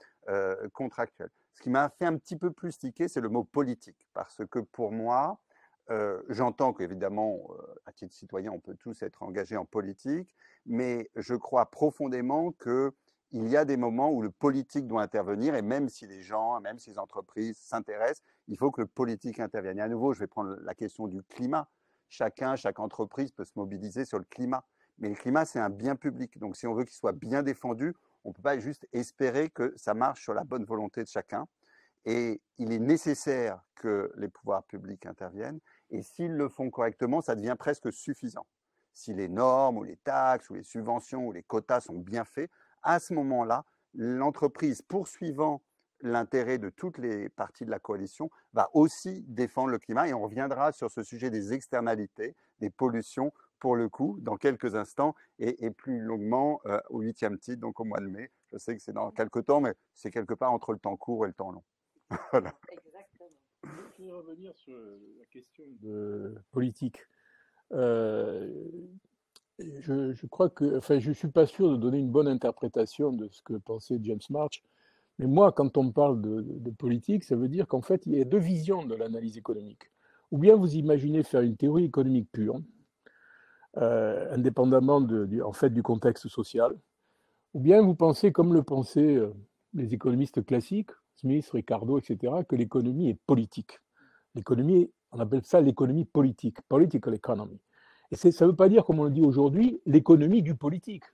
contractuelles. Ce qui m'a fait un petit peu plus tiquer, c'est le mot politique, parce que pour moi, j'entends qu'évidemment, à titre citoyen, on peut tous être engagés en politique, mais je crois profondément qu'il y a des moments où le politique doit intervenir, et même si les gens, même si les entreprises s'intéressent, il faut que le politique intervienne. Et à nouveau, je vais prendre la question du climat. Chaque entreprise peut se mobiliser sur le climat. Mais le climat, c'est un bien public. Donc, si on veut qu'il soit bien défendu, on ne peut pas juste espérer que ça marche sur la bonne volonté de chacun. Et il est nécessaire que les pouvoirs publics interviennent. Et s'ils le font correctement, ça devient presque suffisant. Si les normes ou les taxes ou les subventions ou les quotas sont bien faits, à ce moment-là, l'entreprise poursuivant l'intérêt de toutes les parties de la coalition va aussi défendre le climat. Et on reviendra sur ce sujet des externalités, des pollutions, pour le coup, dans quelques instants, et plus longuement au 8e titre, donc au mois de mai. Je sais que c'est dans quelques temps, mais c'est quelque part entre le temps court et le temps long. Voilà. Exactement. Je vais revenir sur la question de politique. Je crois que, enfin, je ne suis pas sûr de donner une bonne interprétation de ce que pensait James March, mais moi, quand on me parle de politique, ça veut dire qu'en fait, il y a deux visions de l'analyse économique. Ou bien vous imaginez faire une théorie économique pure, indépendamment en fait, du contexte social, ou bien vous pensez, comme le pensaient les économistes classiques, Smith, Ricardo, etc., que l'économie est politique. L'économie, on appelle ça l'économie politique, political economy. Et ça ne veut pas dire, comme on le dit aujourd'hui, l'économie du politique.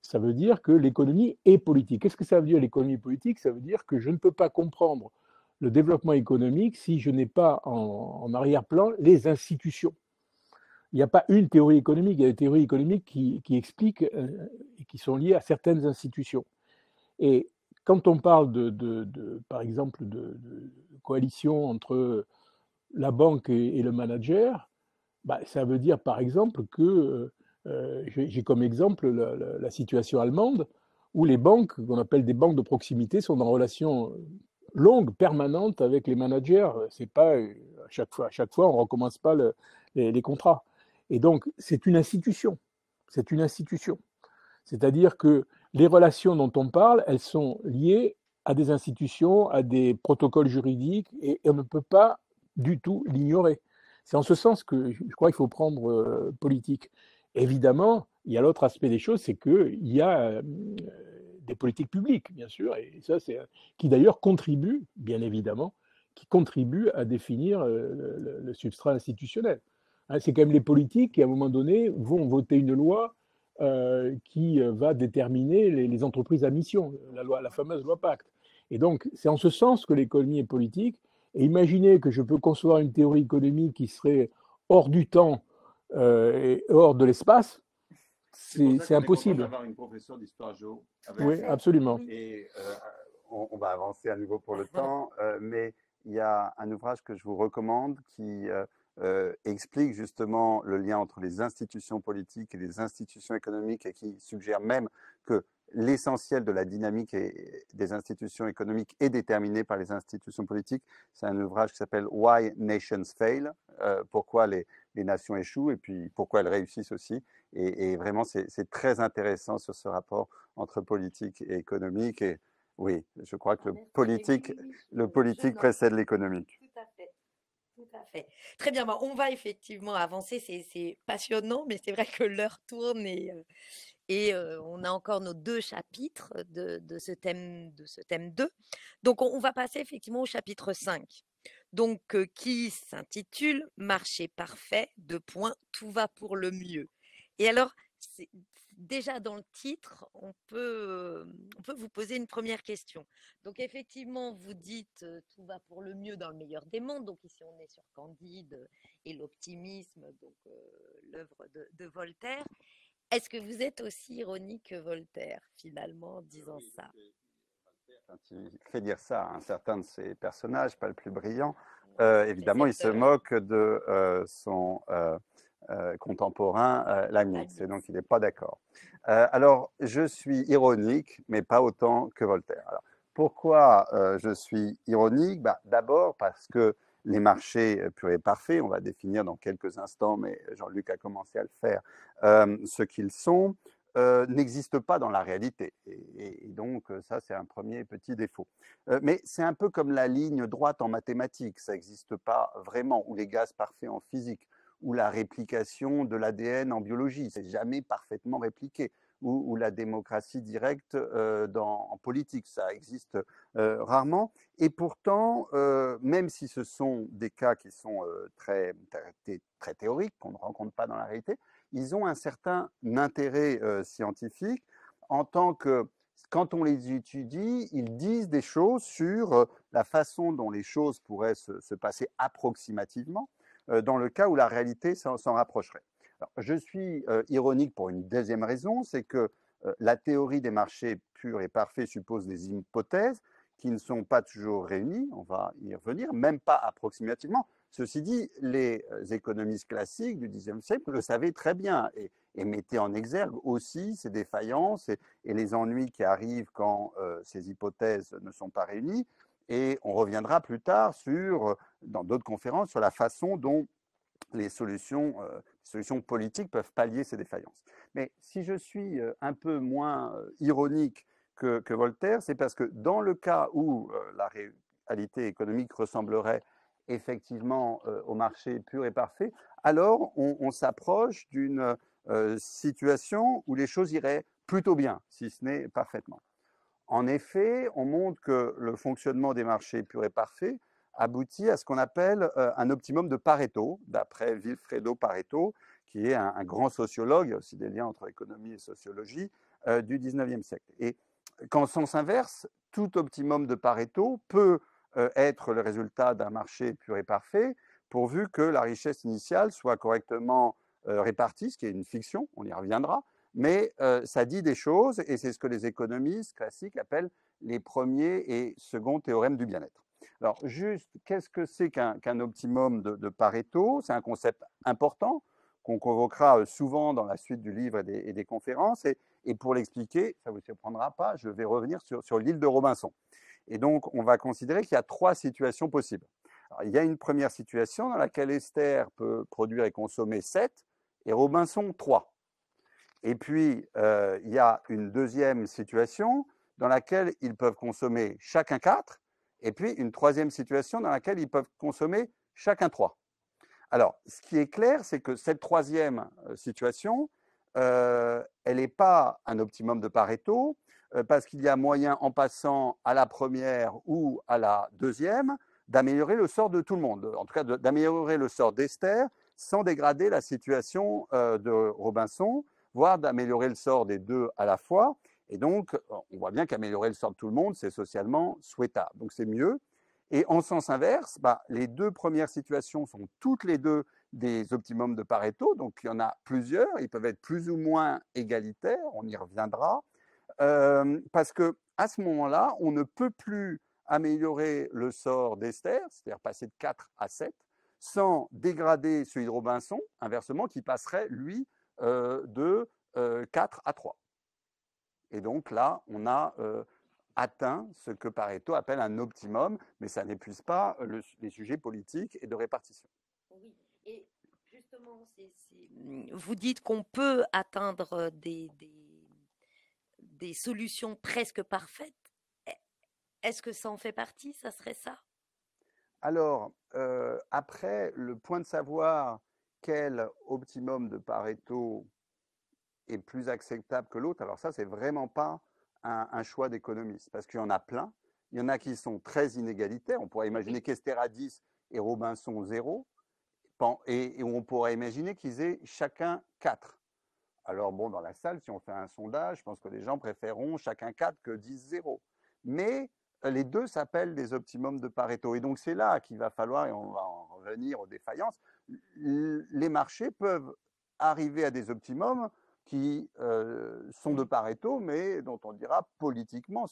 Ça veut dire que l'économie est politique. Qu'est-ce que ça veut dire l'économie politique? Ça veut dire que je ne peux pas comprendre le développement économique si je n'ai pas en arrière-plan les institutions. Il n'y a pas une théorie économique, il y a des théories économiques qui expliquent et qui sont liées à certaines institutions. Et quand on parle par exemple, de coalition entre la banque et le manager, bah, ça veut dire par exemple que j'ai comme exemple la situation allemande où les banques, qu'on appelle des banques de proximité, sont en relation longue, permanente avec les managers. C'est pas à chaque fois, on ne recommence pas les contrats. Et donc, c'est une institution. C'est une institution. C'est-à-dire que les relations dont on parle, elles sont liées à des institutions, à des protocoles juridiques, et on ne peut pas du tout l'ignorer. C'est en ce sens que je crois qu'il faut prendre politique. Évidemment, il y a l'autre aspect des choses, c'est qu'il y a des politiques publiques, bien sûr, et ça, c'est qui d'ailleurs contribue, bien évidemment, qui contribue à définir le substrat institutionnel. Hein, c'est quand même les politiques qui, à un moment donné, vont voter une loi qui va déterminer les entreprises à mission, la fameuse loi Pacte. Et donc, c'est en ce sens que l'économie est politique. Et imaginez que je peux concevoir une théorie économique qui serait hors du temps et hors de l'espace, c'est impossible. D'avoir une professeure d'histoire géo. Oui, absolument. Et on va avancer à nouveau pour le temps, mais il y a un ouvrage que je vous recommande qui explique justement le lien entre les institutions politiques et les institutions économiques et qui suggère même que l'essentiel de la dynamique des institutions économiques est déterminé par les institutions politiques. C'est un ouvrage qui s'appelle Why Nations Fail, pourquoi les nations échouent et puis pourquoi elles réussissent aussi. Et vraiment, c'est très intéressant sur ce rapport entre politique et économique. Et oui, je crois que le politique précède l'économique. Tout à fait. Tout à fait. Très bien, bah, on va effectivement avancer, c'est passionnant, mais c'est vrai que l'heure tourne et on a encore nos deux chapitres de ce thème 2. Donc, on va passer effectivement au chapitre 5, donc, qui s'intitule « Marché parfait, tout va pour le mieux ». Et alors, déjà dans le titre, on peut vous poser une première question. Donc effectivement, vous dites tout va pour le mieux dans le meilleur des mondes. Donc ici, on est sur Candide et l'optimisme, donc l'œuvre de Voltaire. Est-ce que vous êtes aussi ironique que Voltaire, finalement, en disant ça? Quand il fait dire ça à un certain de ses personnages, pas le plus brillant, évidemment, il se moque de son contemporain Leibniz, et donc il n'est pas d'accord. Alors, je suis ironique, mais pas autant que Voltaire. Alors, pourquoi je suis ironique? D'abord parce que les marchés purs et parfaits, on va définir dans quelques instants, mais Jean-Luc a commencé à le faire, ce qu'ils sont, n'existent pas dans la réalité. Et donc, ça, c'est un premier petit défaut. Mais c'est un peu comme la ligne droite en mathématiques, ça n'existe pas vraiment, ou les gaz parfaits en physique, ou la réplication de l'ADN en biologie, c'est jamais parfaitement répliqué, ou la démocratie directe en politique, ça existe rarement. Et pourtant, même si ce sont des cas qui sont très théoriques, qu'on ne rencontre pas dans la réalité, ils ont un certain intérêt scientifique en tant que, quand on les étudie, ils disent des choses sur la façon dont les choses pourraient se passer approximativement, dans le cas où la réalité s'en rapprocherait. Alors, je suis ironique pour une deuxième raison, c'est que la théorie des marchés purs et parfaits suppose des hypothèses qui ne sont pas toujours réunies, on va y revenir, même pas approximativement. Ceci dit, les économistes classiques du XIXe siècle le savaient très bien et mettaient en exergue aussi ces défaillances et les ennuis qui arrivent quand ces hypothèses ne sont pas réunies. Et on reviendra plus tard dans d'autres conférences sur la façon dont les solutions politiques peuvent pallier ces défaillances. Mais si je suis un peu moins ironique que Voltaire, c'est parce que dans le cas où la réalité économique ressemblerait effectivement au marché pur et parfait, alors on s'approche d'une situation où les choses iraient plutôt bien, si ce n'est parfaitement. En effet, on montre que le fonctionnement des marchés purs et parfaits aboutit à ce qu'on appelle un optimum de Pareto, d'après Vilfredo Pareto, qui est un grand sociologue, il y a aussi des liens entre économie et sociologie, du 19e siècle. Et qu'en sens inverse, tout optimum de Pareto peut être le résultat d'un marché pur et parfait, pourvu que la richesse initiale soit correctement répartie, ce qui est une fiction, on y reviendra, mais ça dit des choses, et c'est ce que les économistes classiques appellent les premiers et seconds théorèmes du bien-être. Alors, juste, qu'est-ce que c'est qu'un optimum de Pareto? C'est un concept important qu'on convoquera souvent dans la suite du livre et des conférences, et pour l'expliquer, ça ne vous surprendra pas, je vais revenir sur l'île de Robinson. Et donc, on va considérer qu'il y a trois situations possibles. Alors, il y a une première situation dans laquelle Esther peut produire et consommer 7, et Robinson 3. Et puis, il y a une deuxième situation dans laquelle ils peuvent consommer chacun 4, et puis une troisième situation dans laquelle ils peuvent consommer chacun 3. Alors, ce qui est clair, c'est que cette troisième situation, elle n'est pas un optimum de Pareto, parce qu'il y a moyen, en passant à la première ou à la deuxième, d'améliorer le sort de tout le monde, en tout cas d'améliorer le sort d'Esther sans dégrader la situation de Robinson, voire d'améliorer le sort des deux à la fois. Et donc, on voit bien qu'améliorer le sort de tout le monde, c'est socialement souhaitable. Donc, c'est mieux. Et en sens inverse, les deux premières situations sont toutes les deux des optimums de Pareto. Donc, il y en a plusieurs. Ils peuvent être plus ou moins égalitaires. On y reviendra. Parce qu'à ce moment-là, on ne peut plus améliorer le sort d'Esther, c'est-à-dire passer de 4 à 7, sans dégrader celui de Robinson, inversement, qui passerait, lui, de 4 à 3. Et donc là, on a atteint ce que Pareto appelle un optimum, mais ça n'épuise pas les sujets politiques et de répartition. Oui, et justement, vous dites qu'on peut atteindre des solutions presque parfaites. Est-ce que ça en fait partie? Ça serait ça? Alors, après, le point de savoir quel optimum de Pareto est plus acceptable que l'autre, alors ça, c'est vraiment pas un choix d'économiste, parce qu'il y en a plein. Il y en a qui sont très inégalitaires. On pourrait imaginer qu'Esther a 10 et Robinson 0, et on pourrait imaginer qu'ils aient chacun 4. Alors bon, dans la salle, si on fait un sondage, je pense que les gens préféreront chacun 4 que 10-0. Mais les deux s'appellent des optimums de Pareto. Et donc c'est là qu'il va falloir, et on va en revenir aux défaillances, les marchés peuvent arriver à des optimums qui sont de Pareto, mais dont on dira politiquement,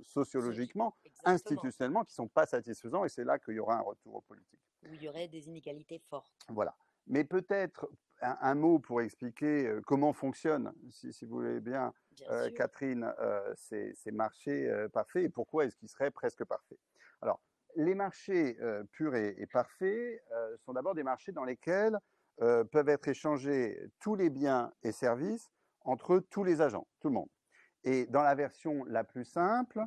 sociologiquement, institutionnellement, qui ne sont pas satisfaisants. Et c'est là qu'il y aura un retour aux politiques. où il y aurait des inégalités fortes. Voilà. Mais peut-être un mot pour expliquer comment fonctionnent, si vous voulez bien, Bien sûr. Catherine, ces marchés parfaits et pourquoi est-ce qu'ils seraient presque parfaits. Alors, les marchés purs et parfaits sont d'abord des marchés dans lesquels peuvent être échangés tous les biens et services entre tous les agents, tout le monde. Et dans la version la plus simple,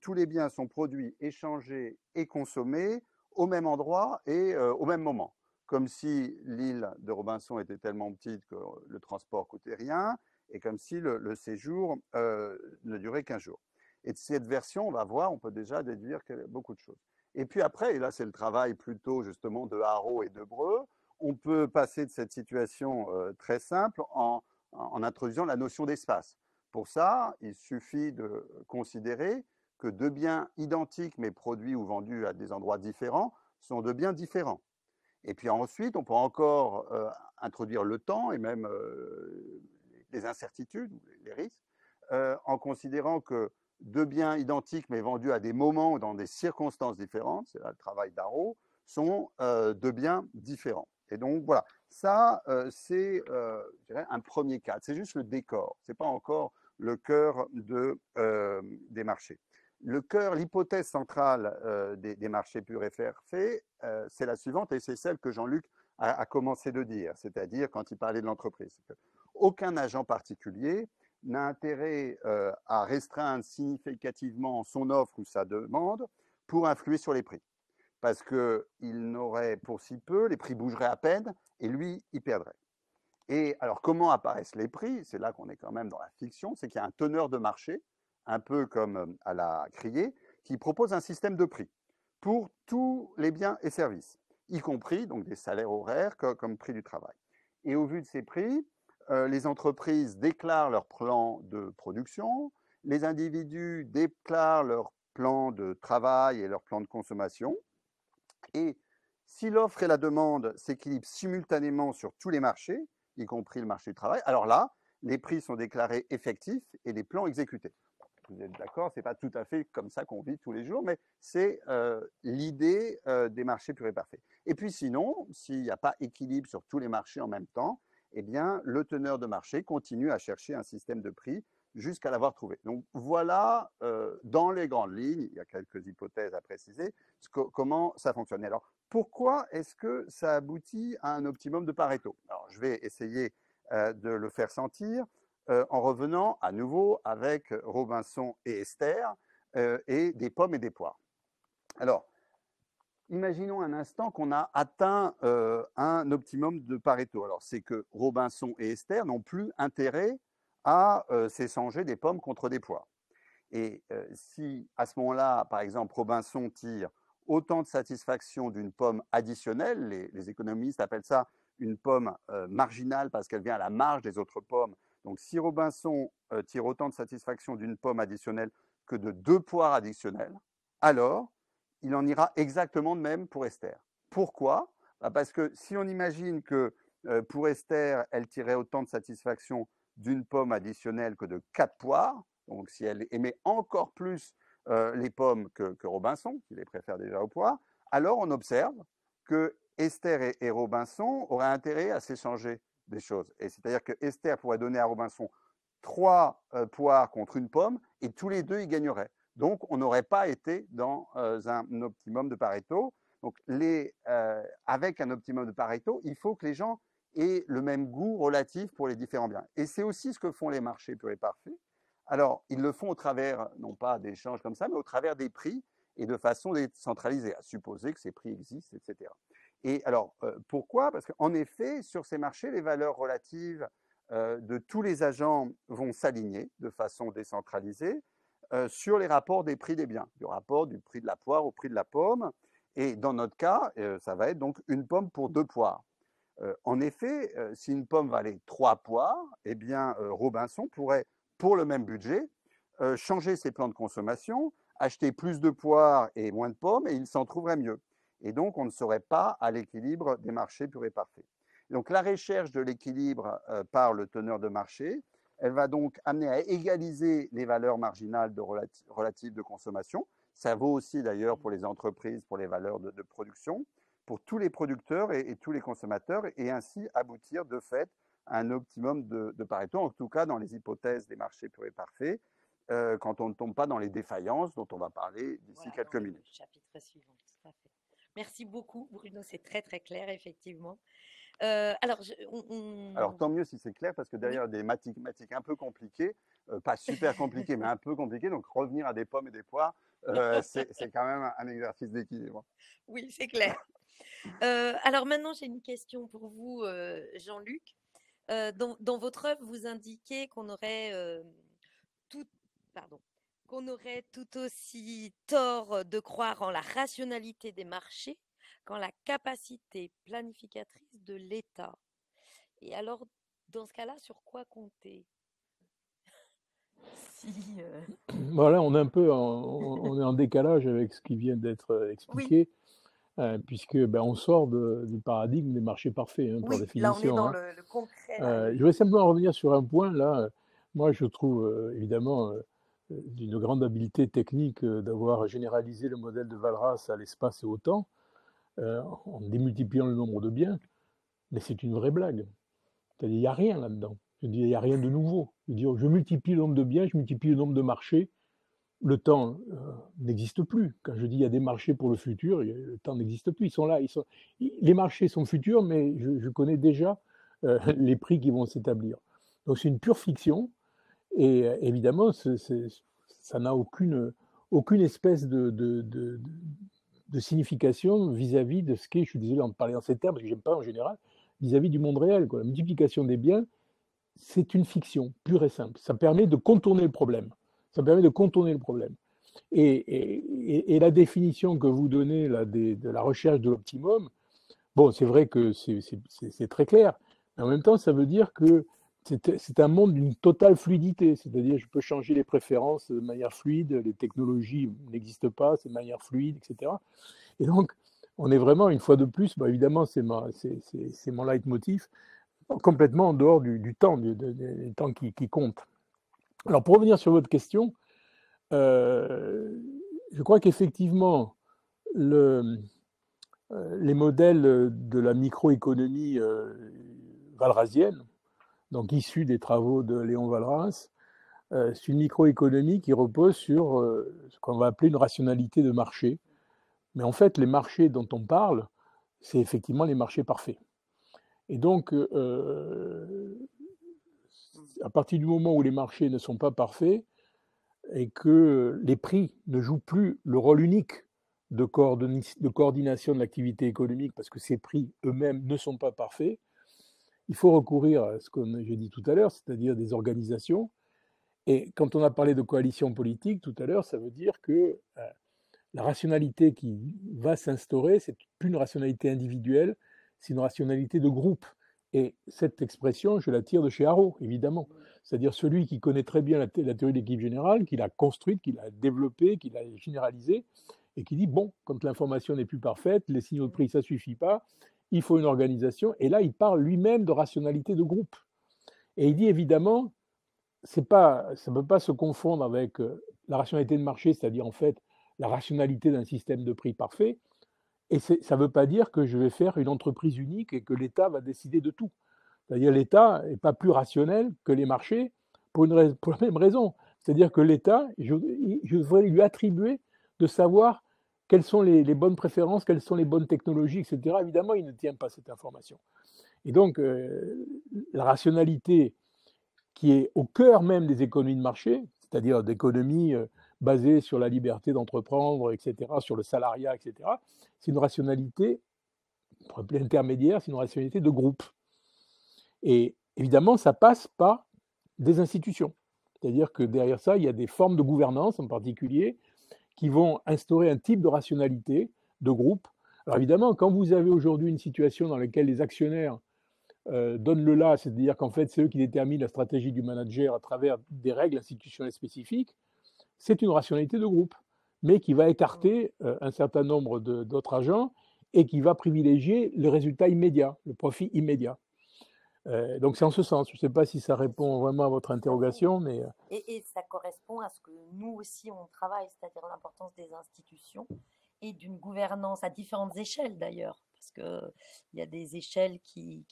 tous les biens sont produits, échangés et consommés au même endroit et au même moment. Comme si l'île de Robinson était tellement petite que le transport coûtait rien, et comme si le séjour ne durait qu'un jour. Et de cette version, on va voir, on peut déjà déduire beaucoup de choses. Et puis après, et là c'est le travail plutôt justement de Haro et de Breu, on peut passer de cette situation très simple en introduisant la notion d'espace. Pour ça, il suffit de considérer que deux biens identiques mais produits ou vendus à des endroits différents sont deux biens différents. Et puis ensuite, on peut encore introduire le temps et même les incertitudes, les risques, en considérant que deux biens identiques mais vendus à des moments ou dans des circonstances différentes, c'est là le travail d'Haro, sont deux biens différents. Et donc voilà, ça c'est un premier cadre, c'est juste le décor, ce n'est pas encore le cœur des marchés. Le cœur, l'hypothèse centrale des marchés purs et parfaits, c'est la suivante, et c'est celle que Jean-Luc a commencé de dire, c'est-à-dire quand il parlait de l'entreprise. Aucun agent particulier n'a intérêt à restreindre significativement son offre ou sa demande pour influer sur les prix. Parce qu'il n'aurait pour si peu, les prix bougeraient à peine, et lui, il perdrait. Et alors, comment apparaissent les prix? C'est là qu'on est quand même dans la fiction, c'est qu'il y a un teneur de marché, un peu comme à la criée, qui propose un système de prix pour tous les biens et services, y compris donc des salaires horaires comme prix du travail. Et au vu de ces prix, les entreprises déclarent leur plan de production, les individus déclarent leur plan de travail et leur plan de consommation, et si l'offre et la demande s'équilibrent simultanément sur tous les marchés, y compris le marché du travail, alors là, les prix sont déclarés effectifs et les plans exécutés. Vous êtes d'accord, ce n'est pas tout à fait comme ça qu'on vit tous les jours, mais c'est l'idée des marchés purs et parfaits. Et puis sinon, s'il n'y a pas équilibre sur tous les marchés en même temps, eh bien, le teneur de marché continue à chercher un système de prix jusqu'à l'avoir trouvé. Donc voilà, dans les grandes lignes, il y a quelques hypothèses à préciser, comment ça fonctionne. Alors, pourquoi est-ce que ça aboutit à un optimum de Pareto? Alors, je vais essayer de le faire sentir en revenant à nouveau avec Robinson et Esther et des pommes et des poires. Alors, imaginons un instant qu'on a atteint un optimum de Pareto. Alors, c'est que Robinson et Esther n'ont plus intérêt à s'échanger des pommes contre des poires. Et si à ce moment-là, par exemple, Robinson tire autant de satisfaction d'une pomme additionnelle, les économistes appellent ça une pomme marginale parce qu'elle vient à la marge des autres pommes. Donc si Robinson tire autant de satisfaction d'une pomme additionnelle que de deux poires additionnelles, alors il en ira exactement de même pour Esther. Pourquoi? Parce que si on imagine que pour Esther, elle tirait autant de satisfaction d'une pomme additionnelle que de 4 poires, donc si elle aimait encore plus les pommes que Robinson, qui les préfère déjà aux poires, alors on observe que Esther et Robinson auraient intérêt à s'échanger des choses. Et c'est-à-dire que Esther pourrait donner à Robinson 3 poires contre une pomme, et tous les deux y gagneraient. Donc on n'aurait pas été dans un optimum de Pareto. Donc avec un optimum de Pareto, il faut que les gens aient le même goût relatif pour les différents biens. Et c'est aussi ce que font les marchés purs et parfaits. Alors, ils le font au travers, non pas d'échanges comme ça, mais au travers des prix et de façon décentralisée, à supposer que ces prix existent, etc. Et alors, pourquoi? Parce qu'en effet, sur ces marchés, les valeurs relatives de tous les agents vont s'aligner de façon décentralisée sur les rapports des prix des biens, du rapport du prix de la poire au prix de la pomme. Et dans notre cas, ça va être donc une pomme pour 2 poires. En effet, si une pomme valait 3 poires, eh bien, Robinson pourrait, pour le même budget, changer ses plans de consommation, acheter plus de poires et moins de pommes, et il s'en trouverait mieux. Et donc, on ne serait pas à l'équilibre des marchés purs et parfaits. Donc, la recherche de l'équilibre par le teneur de marché, elle va donc amener à égaliser les valeurs marginales relatives de consommation. Ça vaut aussi d'ailleurs pour les entreprises, pour les valeurs de production, pour tous les producteurs et tous les consommateurs, et ainsi aboutir de fait à un optimum de Pareto, en tout cas dans les hypothèses des marchés purs et parfaits, quand on ne tombe pas dans les défaillances dont on va parler d'ici Voilà, quelques dans le minutes. chapitre suivant, tout à fait. Merci beaucoup, Bruno, c'est très très clair, effectivement. Alors, Alors, tant mieux si c'est clair, parce que derrière des mathématiques un peu compliquées, pas super compliquées, mais un peu compliquées, donc revenir à des pommes et des poires, c'est quand même un exercice d'équilibre. Oui, c'est clair. Alors maintenant, j'ai une question pour vous, Jean-Luc. Dans votre œuvre, vous indiquez tout, pardon, qu'on aurait tout aussi tort de croire en la rationalité des marchés qu'en la capacité planificatrice de l'État. Et alors, dans ce cas-là, sur quoi compter? Voilà, on est un peu on est en décalage avec ce qui vient d'être Oui, expliqué, puisque on sort du paradigme des marchés parfaits, par oui, là on est définition. dans le concret. Là, Je voudrais simplement revenir sur un point là. Moi, je trouve évidemment d'une grande habileté technique d'avoir généralisé le modèle de Walras à l'espace et au temps, en démultipliant le nombre de biens, mais c'est une vraie blague. C'est-à-dire, il n'y a rien là-dedans. Je veux dire, il n'y a rien de nouveau. Je veux dire, je multiplie le nombre de biens, je multiplie le nombre de marchés. Le temps n'existe plus. Quand je dis il y a des marchés pour le futur, le temps n'existe plus. Ils sont là. Les marchés sont futurs, mais je connais déjà les prix qui vont s'établir. Donc c'est une pure fiction. Et évidemment, ça n'a aucune espèce de signification vis-à-vis de ce qu'est, je suis désolé de parler dans ces termes, parce que je n'aime pas en général, vis-à-vis du monde réel. La multiplication des biens, c'est une fiction pure et simple. Ça permet de contourner le problème. Ça permet de contourner le problème. Et la définition que vous donnez là, de la recherche de l'optimum, bon, c'est vrai que c'est très clair, mais en même temps, ça veut dire que c'est un monde d'une totale fluidité, c'est-à-dire je peux changer les préférences de manière fluide, les technologies n'existent pas, c'est de manière fluide, etc. Et donc, on est vraiment, une fois de plus, évidemment, c'est mon leitmotiv, complètement en dehors du temps, du temps qui compte. Alors, pour revenir sur votre question, je crois qu'effectivement, les modèles de la microéconomie walrasienne, donc issus des travaux de Léon Walras, c'est une microéconomie qui repose sur ce qu'on va appeler une rationalité de marché. Mais en fait, les marchés dont on parle, c'est effectivement les marchés parfaits. Et donc, à partir du moment où les marchés ne sont pas parfaits et que les prix ne jouent plus le rôle unique de coordination de l'activité économique, parce que ces prix eux-mêmes ne sont pas parfaits, il faut recourir à ce que j'ai dit tout à l'heure, c'est-à-dire des organisations. Et quand on a parlé de coalition politique tout à l'heure, ça veut dire que la rationalité qui va s'instaurer, c'est plus une rationalité individuelle, c'est une rationalité de groupe. Et cette expression, je la tire de chez Arrow, évidemment. C'est-à-dire celui qui connaît très bien la théorie d'équipe générale, qui l'a construite, qui l'a développée, qui l'a généralisée, et qui dit, bon, quand l'information n'est plus parfaite, les signaux de prix, ça ne suffit pas, il faut une organisation. Et là, il parle lui-même de rationalité de groupe. Et il dit, évidemment, ça ne peut pas se confondre avec la rationalité de marché, c'est-à-dire en fait la rationalité d'un système de prix parfait. Et ça ne veut pas dire que je vais faire une entreprise unique et que l'État va décider de tout. C'est-à-dire l'État n'est pas plus rationnel que les marchés pour la même raison. C'est-à-dire que l'État, je devrais lui attribuer de savoir quelles sont les bonnes préférences, quelles sont les bonnes technologies, etc. Évidemment, il ne tient pas cette information. Et donc, la rationalité qui est au cœur même des économies de marché, c'est-à-dire d'économies basées sur la liberté d'entreprendre, etc., sur le salariat, etc., c'est une rationalité, on pourrait appeler intermédiaire, c'est une rationalité de groupe. Et évidemment, ça passe par des institutions. C'est-à-dire que derrière ça, il y a des formes de gouvernance en particulier qui vont instaurer un type de rationalité de groupe. Alors évidemment, quand vous avez aujourd'hui une situation dans laquelle les actionnaires donnent le là, c'est-à-dire qu'en fait, c'est eux qui déterminent la stratégie du manager à travers des règles institutionnelles spécifiques, c'est une rationalité de groupe, mais qui va écarter un certain nombre d'autres agents et qui va privilégier le résultat immédiat, le profit immédiat. Donc c'est en ce sens. Je ne sais pas si ça répond vraiment à votre interrogation, mais... Et ça correspond à ce que nous aussi on travaille, c'est-à-dire l'importance des institutions et d'une gouvernance à différentes échelles d'ailleurs, parce qu'il y a des échelles qui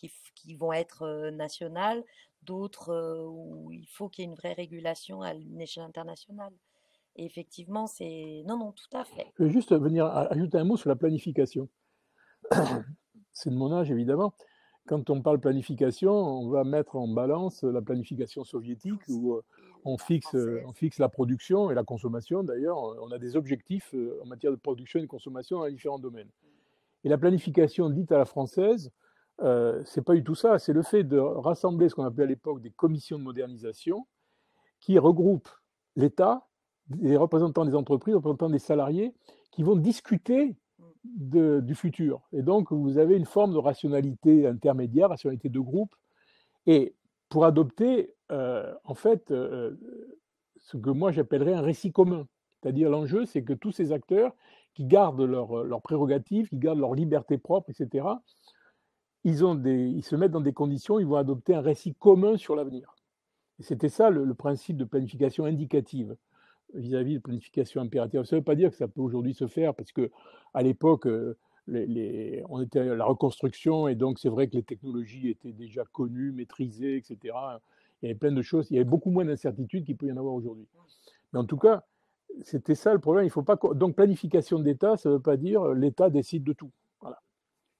vont être nationales, d'autres où il faut qu'il y ait une vraie régulation à une échelle internationale. Et effectivement, c'est... Non, non, tout à fait. Je vais juste venir ajouter un mot sur la planification. C'est de mon âge, évidemment. Quand on parle planification, on va mettre en balance la planification soviétique où on fixe la production et la consommation. D'ailleurs, on a des objectifs en matière de production et de consommation dans différents domaines. Et la planification dite à la française, c'est pas du tout ça. C'est le fait de rassembler ce qu'on appelait à l'époque des commissions de modernisation qui regroupent l'État, les représentants des entreprises, les représentants des salariés, qui vont discuter du futur. Et donc, vous avez une forme de rationalité intermédiaire, rationalité de groupe, et pour adopter, en fait, ce que moi j'appellerais un récit commun. C'est-à-dire, l'enjeu, c'est que tous ces acteurs qui gardent leurs prérogatives, qui gardent leur liberté propre, etc., ils se mettent dans des conditions, ils vont adopter un récit commun sur l'avenir. Et c'était ça le principe de planification indicative vis-à-vis de planification impérative. Ça ne veut pas dire que ça peut aujourd'hui se faire, parce qu'à l'époque, on était à la reconstruction, et donc c'est vrai que les technologies étaient déjà connues, maîtrisées, etc. Il y avait plein de choses, il y avait beaucoup moins d'incertitudes qu'il peut y en avoir aujourd'hui. Mais en tout cas, c'était ça le problème. Il faut pas... Donc planification d'État, ça ne veut pas dire l'État décide de tout. Voilà.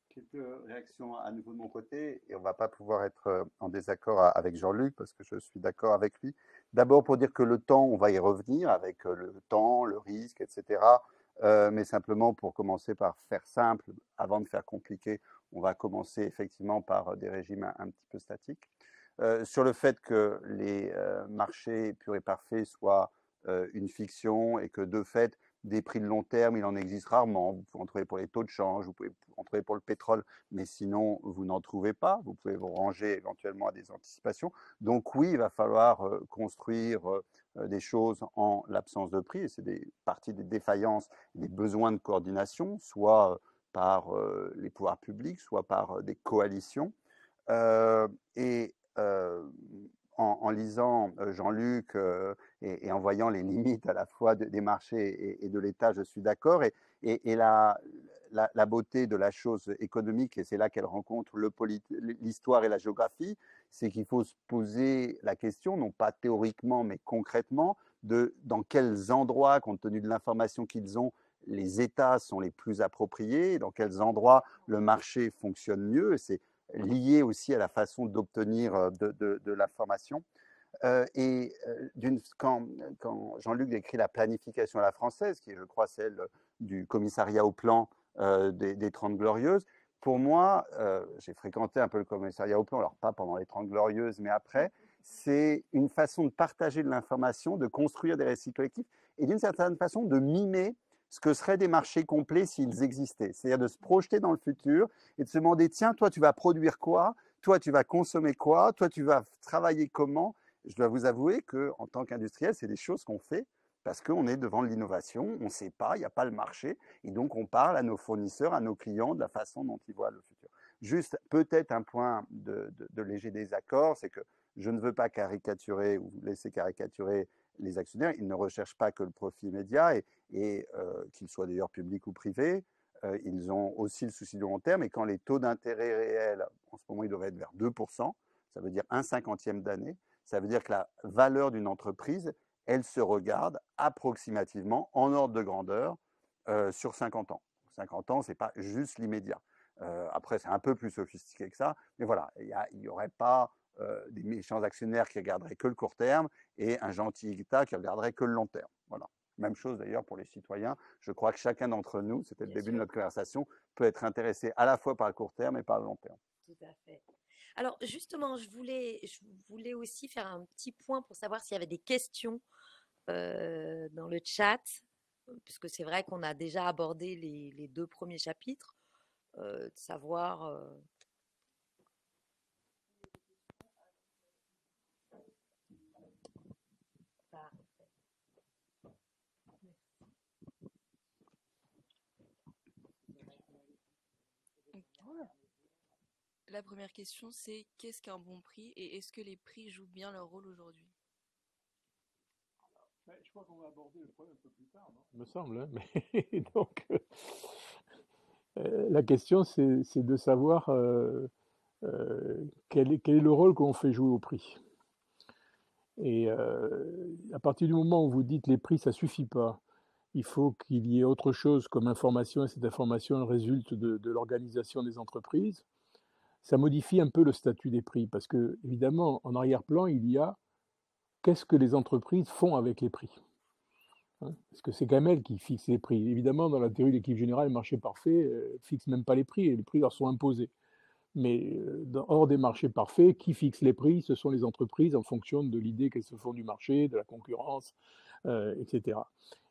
Quelques réactions à nouveau de mon côté, et on ne va pas pouvoir être en désaccord avec Jean-Luc, parce que je suis d'accord avec lui. D'abord pour dire que le temps, on va y revenir avec le temps, le risque, etc. Mais simplement pour commencer par faire simple, avant de faire compliqué, on va commencer effectivement par des régimes un petit peu statiques. Sur le fait que les marchés purs et parfaits soient une fiction, et que de fait, des prix de long terme, il en existe rarement. Vous pouvez en trouver pour les taux de change, vous pouvez en trouver pour le pétrole, mais sinon, vous n'en trouvez pas. Vous pouvez vous ranger éventuellement à des anticipations. Donc oui, il va falloir construire des choses en l'absence de prix, et c'est partie des défaillances, des besoins de coordination, soit par les pouvoirs publics, soit par des coalitions. Et en lisant Jean-Luc et en voyant les limites à la fois des marchés et de l'État, je suis d'accord. Et la beauté de la chose économique, et c'est là qu'elle rencontre l'histoire et la géographie, c'est qu'il faut se poser la question, non pas théoriquement, mais concrètement, de dans quels endroits, compte tenu de l'information qu'ils ont, les États sont les plus appropriés, dans quels endroits le marché fonctionne mieux. C'est lié aussi à la façon d'obtenir de l'information. Quand Jean-Luc décrit la planification à la française, qui est, je crois, celle du commissariat au plan des 30 Glorieuses, pour moi, j'ai fréquenté un peu le commissariat au plan, alors pas pendant les 30 Glorieuses, mais après, c'est une façon de partager de l'information, de construire des récits collectifs, et d'une certaine façon de mimer ce que seraient des marchés complets s'ils existaient. C'est-à-dire de se projeter dans le futur et de se demander, tiens, toi, tu vas produire quoi? Toi, tu vas consommer quoi? Toi, tu vas travailler comment? Je dois vous avouer qu'en tant qu'industriel, c'est des choses qu'on fait parce qu'on est devant l'innovation, on ne sait pas, il n'y a pas le marché, et donc on parle à nos fournisseurs, à nos clients de la façon dont ils voient le futur. Juste peut-être un point de léger désaccord, c'est que je ne veux pas caricaturer ou laisser caricaturer les actionnaires. Ils ne recherchent pas que le profit immédiat, qu'ils soient d'ailleurs publics ou privés. Ils ont aussi le souci du long terme, et quand les taux d'intérêt réels, en ce moment, ils doivent être vers 2%, ça veut dire 1/50 d'année, ça veut dire que la valeur d'une entreprise, elle se regarde approximativement en ordre de grandeur sur 50 ans. 50 ans, ce n'est pas juste l'immédiat. Après, c'est un peu plus sophistiqué que ça, mais voilà, il n'y aurait pas des méchants actionnaires qui regarderaient que le court terme et un gentil État qui regarderait que le long terme. Voilà. Même chose d'ailleurs pour les citoyens. Je crois que chacun d'entre nous, c'était le début de notre conversation, peut être intéressé à la fois par le court terme et par le long terme. Tout à fait. Alors justement, je voulais aussi faire un petit point pour savoir s'il y avait des questions dans le chat, puisque c'est vrai qu'on a déjà abordé les deux premiers chapitres, de savoir... La première question, c'est qu'est-ce qu'un bon prix et est-ce que les prix jouent bien leur rôle aujourd'hui? Je crois qu'on va aborder le problème un peu plus tard, non? Il me semble, hein, mais donc, La question, c'est de savoir quel est le rôle qu'on fait jouer au prix. Et à partir du moment où vous dites les prix, ça suffit pas, il faut qu'il y ait autre chose comme information, et cette information résulte de l'organisation des entreprises, ça modifie un peu le statut des prix, parce que évidemment, en arrière-plan, il y a qu'est-ce que les entreprises font avec les prix, hein, parce que c'est quand même elles qui fixent les prix. Évidemment, dans la théorie de l'équilibre général, le marché parfait fixe même pas les prix, et les prix leur sont imposés. Mais hors des marchés parfaits, qui fixe les prix? Ce sont les entreprises en fonction de l'idée qu'elles se font du marché, de la concurrence, etc.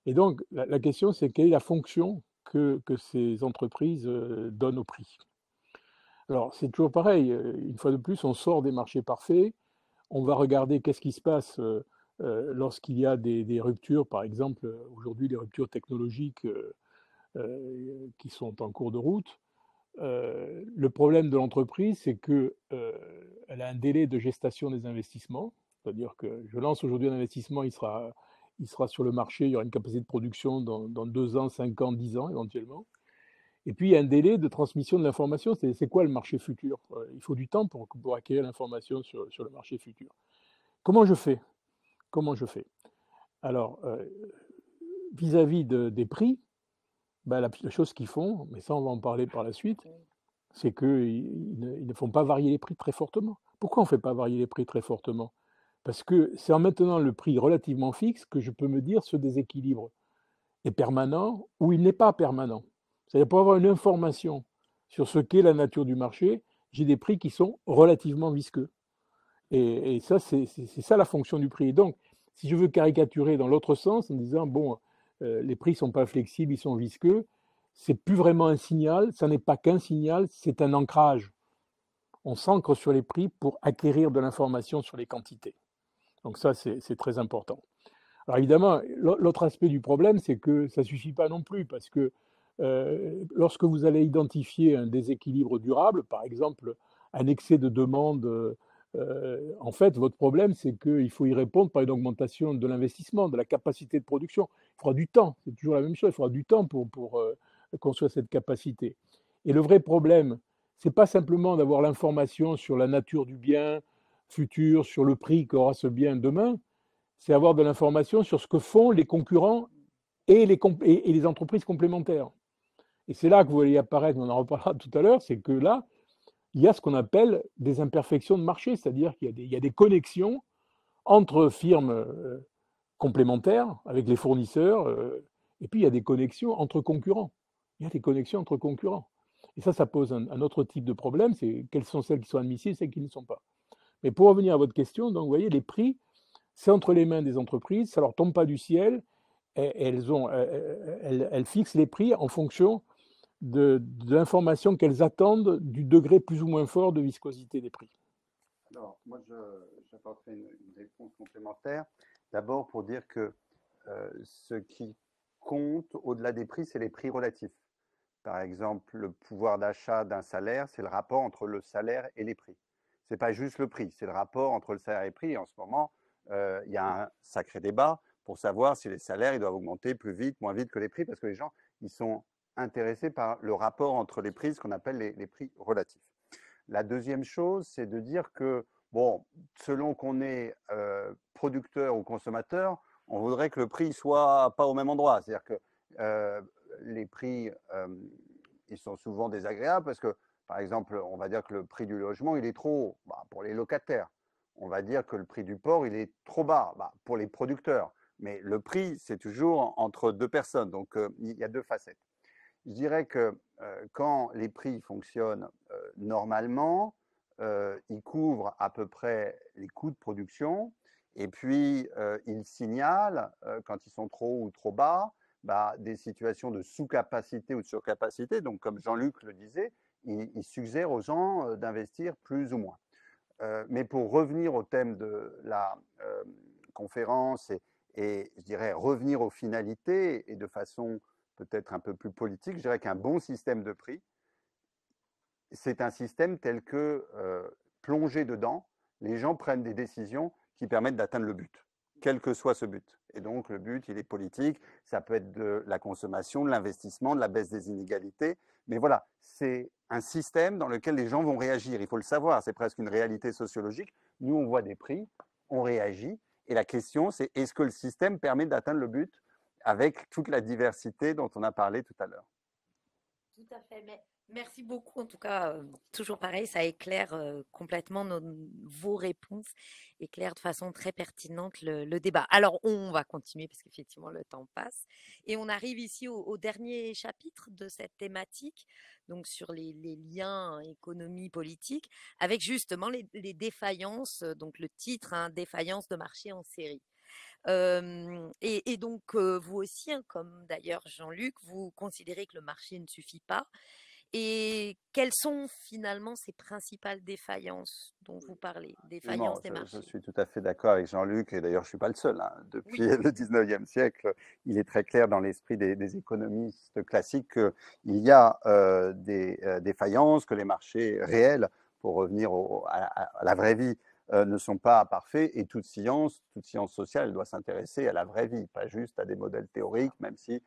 Et donc, la question, c'est quelle est la fonction que ces entreprises donnent au prix? Alors, c'est toujours pareil, une fois de plus, on sort des marchés parfaits, on va regarder qu'est-ce qui se passe lorsqu'il y a des ruptures, par exemple, aujourd'hui, des ruptures technologiques qui sont en cours de route. Le problème de l'entreprise, c'est qu'elle a un délai de gestation des investissements, c'est-à-dire que je lance aujourd'hui un investissement, il sera sur le marché, il y aura une capacité de production dans 2 ans, 5 ans, 10 ans éventuellement. Et puis il y a un délai de transmission de l'information, c'est quoi le marché futur? Il faut du temps pour acquérir l'information sur le marché futur. Comment je fais? Comment je fais? Alors, vis-à-vis des prix, ben, la chose qu'ils font, mais ça on va en parler par la suite, c'est qu'ils ne font pas varier les prix très fortement. Pourquoi on ne fait pas varier les prix très fortement? Parce que c'est en maintenant le prix relativement fixe que je peux me dire ce déséquilibre est permanent ou il n'est pas permanent. C'est-à-dire pour avoir une information sur ce qu'est la nature du marché, j'ai des prix qui sont relativement visqueux. Et ça, c'est ça la fonction du prix. Et donc, si je veux caricaturer dans l'autre sens en disant, bon, les prix ne sont pas flexibles, ils sont visqueux, c'est plus vraiment un signal, ça n'est pas qu'un signal, c'est un ancrage. On s'ancre sur les prix pour acquérir de l'information sur les quantités. Donc ça, c'est très important. Alors évidemment, l'autre aspect du problème, c'est que ça ne suffit pas non plus, parce que lorsque vous allez identifier un déséquilibre durable, par exemple un excès de demande, en fait, votre problème, c'est qu'il faut y répondre par une augmentation de l'investissement, de la capacité de production. Il faudra du temps, c'est toujours la même chose, il faudra du temps pour construire cette capacité. Et le vrai problème, ce n'est pas simplement d'avoir l'information sur la nature du bien futur, sur le prix qu'aura ce bien demain, c'est avoir de l'information sur ce que font les concurrents et les entreprises complémentaires. Et c'est là que vous voyez apparaître, on en reparlera tout à l'heure, c'est que là, il y a ce qu'on appelle des imperfections de marché, c'est-à-dire qu'il y a des connexions entre firmes complémentaires avec les fournisseurs, et puis il y a des connexions entre concurrents. Il y a des connexions entre concurrents. Et ça pose un autre type de problème, c'est quelles sont celles qui sont admissibles et celles qui ne sont pas. Mais pour revenir à votre question, donc vous voyez, les prix, c'est entre les mains des entreprises, ça ne leur tombe pas du ciel, elles fixent les prix en fonction de l'information qu'elles attendent du degré plus ou moins fort de viscosité des prix. Alors, moi, j'apporterai une réponse complémentaire. D'abord, pour dire que ce qui compte au-delà des prix, c'est les prix relatifs. Par exemple, le pouvoir d'achat d'un salaire, c'est le rapport entre le salaire et les prix. Ce n'est pas juste le prix, c'est le rapport entre le salaire et les prix. Et en ce moment, il y a un sacré débat pour savoir si les salaires ils doivent augmenter plus vite, moins vite que les prix, parce que les gens ils sont intéressés par le rapport entre les prix, ce qu'on appelle les prix relatifs. La deuxième chose, c'est de dire que, bon, selon qu'on est producteur ou consommateur, on voudrait que le prix soit pas au même endroit. C'est-à-dire que les prix, ils sont souvent désagréables parce que, par exemple, on va dire que le prix du logement, il est trop haut pour les locataires. On va dire que le prix du porc, il est trop bas pour les producteurs. Mais le prix, c'est toujours entre deux personnes. Donc, il y a deux facettes. Je dirais que quand les prix fonctionnent normalement, ils couvrent à peu près les coûts de production et puis ils signalent, quand ils sont trop ou trop bas, des situations de sous-capacité ou de surcapacité. Donc, comme Jean-Luc le disait, ils suggèrent aux gens d'investir plus ou moins. Mais pour revenir au thème de la conférence et je dirais revenir aux finalités et de façon peut-être un peu plus politique, je dirais qu'un bon système de prix, c'est un système tel que plongé dedans, les gens prennent des décisions qui permettent d'atteindre le but. quel que soit ce but. Et donc, le but, il est politique. Ça peut être de la consommation, de l'investissement, de la baisse des inégalités. Mais voilà, c'est un système dans lequel les gens vont réagir. Il faut le savoir, c'est presque une réalité sociologique. Nous, on voit des prix, on réagit. Et la question, c'est est-ce que le système permet d'atteindre le but avec toute la diversité dont on a parlé tout à l'heure? Tout à fait. Mais merci beaucoup. En tout cas, toujours pareil, ça éclaire complètement vos réponses, éclaire de façon très pertinente le débat. Alors, on va continuer parce qu'effectivement, le temps passe. Et on arrive ici au dernier chapitre de cette thématique, donc sur les liens économie, politique, avec justement les défaillances, donc le titre, hein, défaillance de marché en série. Et donc, vous aussi, hein, comme d'ailleurs Jean-Luc, vous considérez que le marché ne suffit pas. Et quelles sont finalement ces principales défaillances dont vous parlez, défaillances des Je marchés? suis tout à fait d'accord avec Jean-Luc, et d'ailleurs je ne suis pas le seul. Hein. Depuis Oui, le 19e siècle, il est très clair dans l'esprit des économistes classiques qu'il y a des défaillances, que les marchés réels, pour revenir à la vraie vie, ne sont pas parfaits, et toute science sociale, elle doit s'intéresser à la vraie vie, pas juste à des modèles théoriques, même si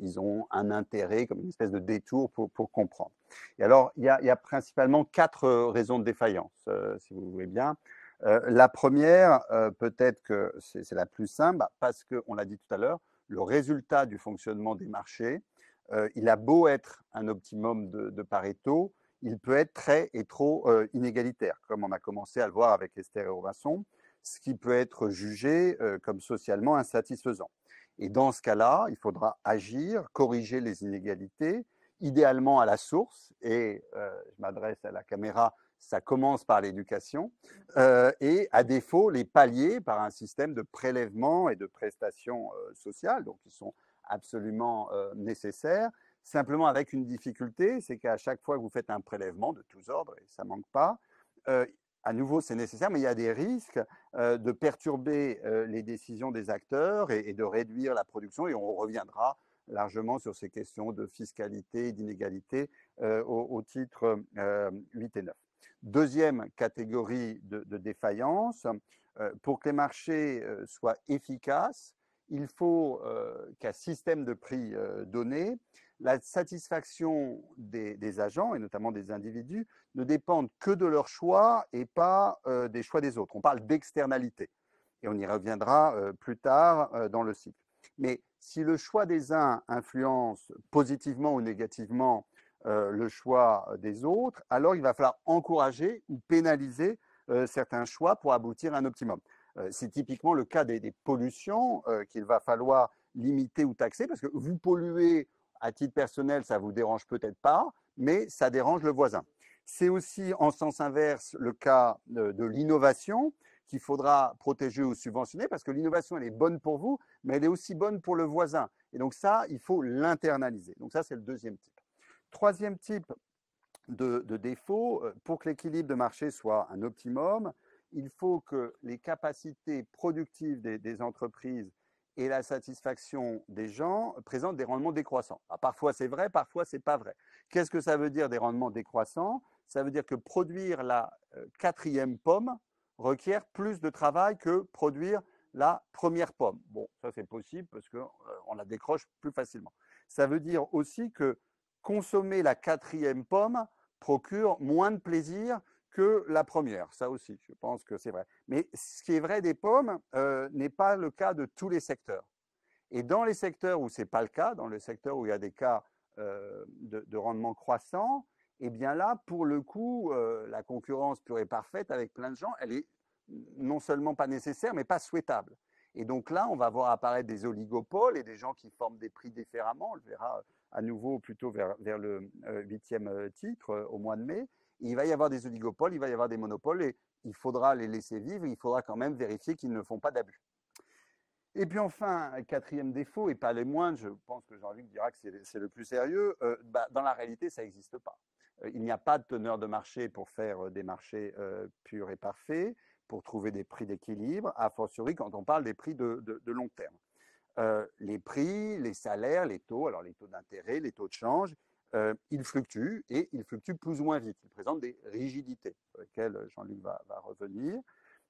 ils ont un intérêt, comme une espèce de détour pour comprendre. Et alors, il y a principalement 4 raisons de défaillance, si vous voulez bien. La première, peut-être que c'est la plus simple, parce qu'on l'a dit tout à l'heure, le résultat du fonctionnement des marchés, il a beau être un optimum de Pareto, il peut être très et trop inégalitaire, comme on a commencé à le voir avec Esther et Robinson, ce qui peut être jugé comme socialement insatisfaisant. Et dans ce cas-là, il faudra agir, corriger les inégalités, idéalement à la source, et je m'adresse à la caméra, ça commence par l'éducation, et à défaut, les pallier par un système de prélèvement et de prestations sociales, donc qui sont absolument nécessaires, simplement avec une difficulté, c'est qu'à chaque fois que vous faites un prélèvement de tous ordres, et ça ne manque pas, à nouveau, c'est nécessaire, mais il y a des risques de perturber les décisions des acteurs et de réduire la production, et on reviendra largement sur ces questions de fiscalité et d'inégalité au titre 8 et 9. Deuxième catégorie de défaillance, pour que les marchés soient efficaces, il faut qu'un système de prix donné, la satisfaction des agents, et notamment des individus, ne dépende que de leurs choix et pas des choix des autres. On parle d'externalité, et on y reviendra plus tard dans le cycle. Mais si le choix des uns influence positivement ou négativement le choix des autres, alors il va falloir encourager ou pénaliser certains choix pour aboutir à un optimum. C'est typiquement le cas des pollutions qu'il va falloir limiter ou taxer, parce que vous polluez à titre personnel, ça ne vous dérange peut-être pas, mais ça dérange le voisin. C'est aussi en sens inverse le cas de l'innovation qu'il faudra protéger ou subventionner, parce que l'innovation, elle est bonne pour vous, mais elle est aussi bonne pour le voisin. Et donc ça, il faut l'internaliser. Donc ça, c'est le deuxième type. Troisième type de défaut, pour que l'équilibre de marché soit un optimum, il faut que les capacités productives des entreprises et la satisfaction des gens présentent des rendements décroissants. Alors, parfois c'est vrai, parfois c'est pas vrai. Qu'est-ce que ça veut dire des rendements décroissants? Ça veut dire que produire la quatrième pomme requiert plus de travail que produire la première pomme. Bon, ça c'est possible parce qu'on la décroche plus facilement. Ça veut dire aussi que consommer la quatrième pomme procure moins de plaisir que la première. Ça aussi, je pense que c'est vrai. Mais ce qui est vrai des pommes n'est pas le cas de tous les secteurs. Et dans les secteurs où ce n'est pas le cas, dans les secteurs où il y a des cas de rendement croissant, eh bien là, pour le coup, la concurrence pure et parfaite avec plein de gens, elle est non seulement pas nécessaire, mais pas souhaitable. Et donc là, on va voir apparaître des oligopoles et des gens qui forment des prix différemment. On le verra à nouveau plutôt vers le 8e titre au mois de mai. Et il va y avoir des oligopoles, il va y avoir des monopoles, et il faudra les laisser vivre, il faudra quand même vérifier qu'ils ne font pas d'abus. Et puis enfin, un quatrième défaut, et pas les moindres, je pense que Jean-Luc dira que c'est le plus sérieux, dans la réalité, ça n'existe pas. Il n'y a pas de teneur de marché pour faire des marchés purs et parfaits, pour trouver des prix d'équilibre, a fortiori quand on parle des prix de long terme. Les prix, les salaires, les taux, alors les taux d'intérêt, les taux de change, ils fluctuent, et ils fluctuent plus ou moins vite. Ils présentent des rigidités sur lesquelles Jean-Luc va revenir.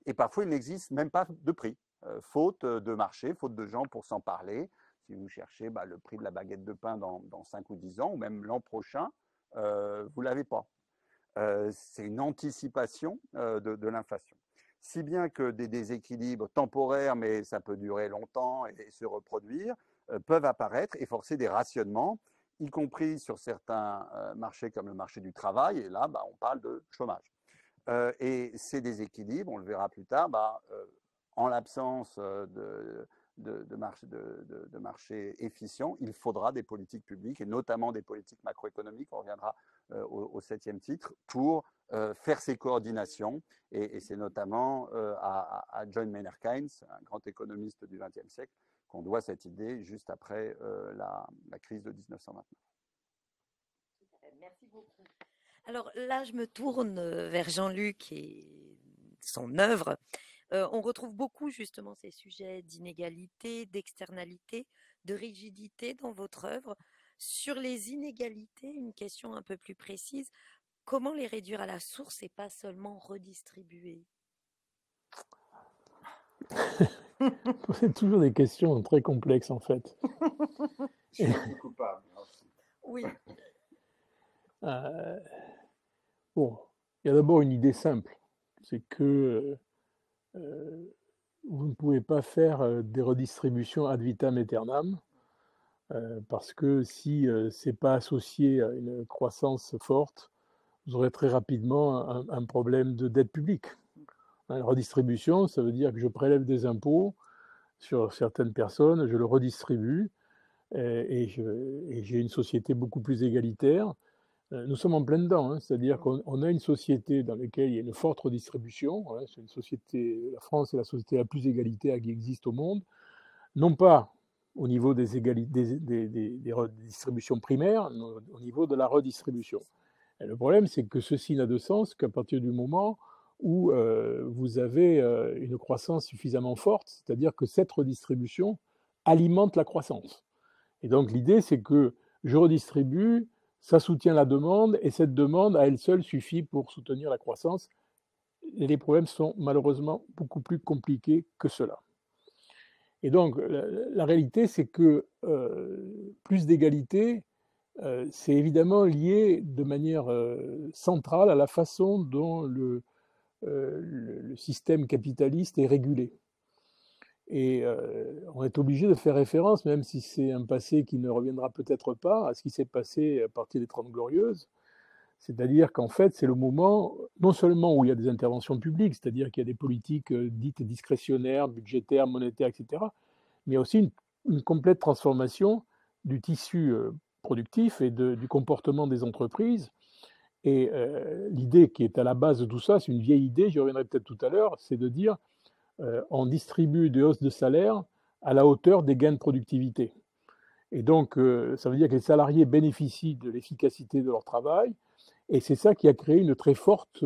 Et parfois, il n'existe même pas de prix. faute de marché, faute de gens pour s'en parler. Si vous cherchez le prix de la baguette de pain dans 5 ou 10 ans, ou même l'an prochain, vous ne l'avez pas. C'est une anticipation de l'inflation. Si bien que des déséquilibres temporaires, mais ça peut durer longtemps et se reproduire, peuvent apparaître et forcer des rationnements, y compris sur certains marchés comme le marché du travail. Et là, on parle de chômage. Et ces déséquilibres, on le verra plus tard, en l'absence de marché efficient, il faudra des politiques publiques et notamment des politiques macroéconomiques, on reviendra au 7e titre, pour faire ces coordinations. Et c'est notamment à John Maynard Keynes, un grand économiste du XXe siècle, qu'on doit cette idée juste après la crise de 1929. Merci beaucoup. Alors là, je me tourne vers Jean-Luc et son œuvre. On retrouve beaucoup justement ces sujets d'inégalité, d'externalité, de rigidité dans votre œuvre. Sur les inégalités, une question un peu plus précise, comment les réduire à la source et pas seulement redistribuer? C'est toujours des questions très complexes en fait. Je suis coupable. Oui. Bon, il y a d'abord une idée simple, c'est que vous ne pouvez pas faire des redistributions ad vitam aeternam, parce que si ce n'est pas associé à une croissance forte, vous aurez très rapidement un problème de dette publique. Une redistribution, ça veut dire que je prélève des impôts sur certaines personnes, je le redistribue, et j'ai une société beaucoup plus égalitaire. Nous sommes en plein dedans, c'est-à-dire qu'on a une société dans laquelle il y a une forte redistribution. C'est une société, la France est la société la plus égalitaire qui existe au monde, non pas au niveau des redistributions primaires, mais au niveau de la redistribution. Et le problème, c'est que ceci n'a de sens qu'à partir du moment où vous avez une croissance suffisamment forte, c'est-à-dire que cette redistribution alimente la croissance. Et donc l'idée, c'est que je redistribue, ça soutient la demande, et cette demande, à elle seule, suffit pour soutenir la croissance. Et les problèmes sont malheureusement beaucoup plus compliqués que cela. Et donc, la réalité, c'est que plus d'égalité, c'est évidemment lié de manière centrale à la façon dont le système capitaliste est régulé. Et on est obligé de faire référence, même si c'est un passé qui ne reviendra peut-être pas, à ce qui s'est passé à partir des 30 Glorieuses. C'est-à-dire qu'en fait, c'est le moment, non seulement où il y a des interventions publiques, c'est-à-dire qu'il y a des politiques dites discrétionnaires, budgétaires, monétaires, etc., mais il y a aussi une complète transformation du tissu productif et du comportement des entreprises. Et l'idée qui est à la base de tout ça, c'est une vieille idée, j'y reviendrai peut-être tout à l'heure, c'est de dire on distribue des hausses de salaire à la hauteur des gains de productivité. Et donc, ça veut dire que les salariés bénéficient de l'efficacité de leur travail, et c'est ça qui a créé une très forte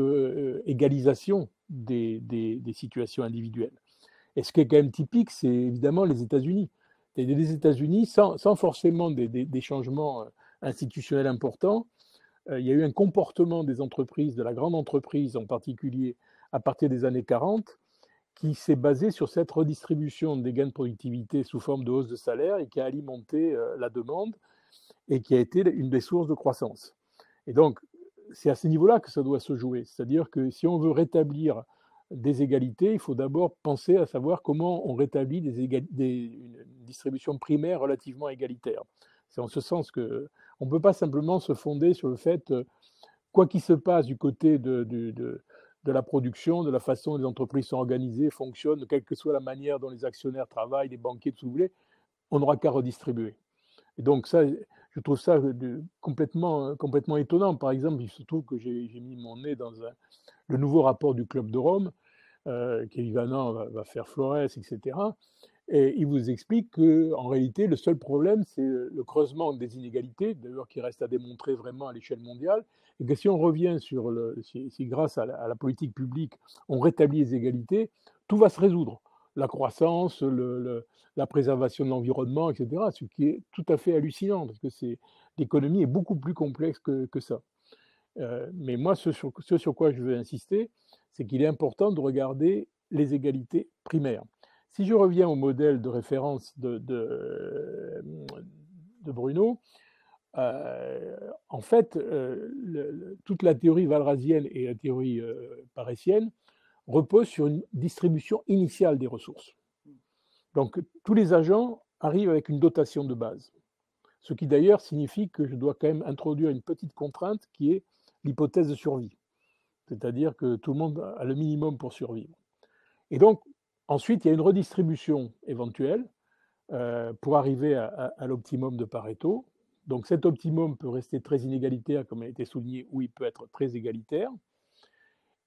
égalisation des situations individuelles. Et ce qui est quand même typique, c'est évidemment les États-Unis. Les États-Unis, sans forcément des changements institutionnels importants, il y a eu un comportement des entreprises, de la grande entreprise en particulier, à partir des années 40, qui s'est basé sur cette redistribution des gains de productivité sous forme de hausse de salaire et qui a alimenté la demande et qui a été une des sources de croissance. Et donc, c'est à ce niveau-là que ça doit se jouer. C'est-à-dire que si on veut rétablir des égalités, il faut d'abord penser à savoir comment on rétablit une distribution primaire relativement égalitaire. C'est en ce sens qu'on ne peut pas simplement se fonder sur le fait, quoi qu'il se passe du côté de la production, de la façon dont les entreprises sont organisées, fonctionnent, quelle que soit la manière dont les actionnaires travaillent, les banquiers, tout ce que vous voulez, on n'aura qu'à redistribuer. Et donc ça, je trouve ça complètement étonnant. Par exemple, il se trouve que j'ai mis mon nez dans le nouveau rapport du Club de Rome, qu'Elie Vanan va faire Flores, etc. Et il vous explique qu'en réalité, le seul problème, c'est le creusement des inégalités, d'ailleurs qui reste à démontrer vraiment à l'échelle mondiale, et que si on revient sur si grâce à la politique publique, on rétablit les égalités, tout va se résoudre. La croissance, la préservation de l'environnement, etc., ce qui est tout à fait hallucinant, parce que l'économie est beaucoup plus complexe que ça. Mais moi, ce sur quoi je veux insister, c'est qu'il est important de regarder les égalités primaires. Si je reviens au modèle de référence de Bruno, en fait, toute la théorie walrasienne et la théorie paressienne repose sur une distribution initiale des ressources. Donc, tous les agents arrivent avec une dotation de base. Ce qui d'ailleurs signifie que je dois quand même introduire une petite contrainte qui est l'hypothèse de survie. C'est-à-dire que tout le monde a le minimum pour survivre. Et donc, ensuite, il y a une redistribution éventuelle pour arriver à l'optimum de Pareto. Donc cet optimum peut rester très inégalitaire, comme a été souligné, ou il peut être très égalitaire.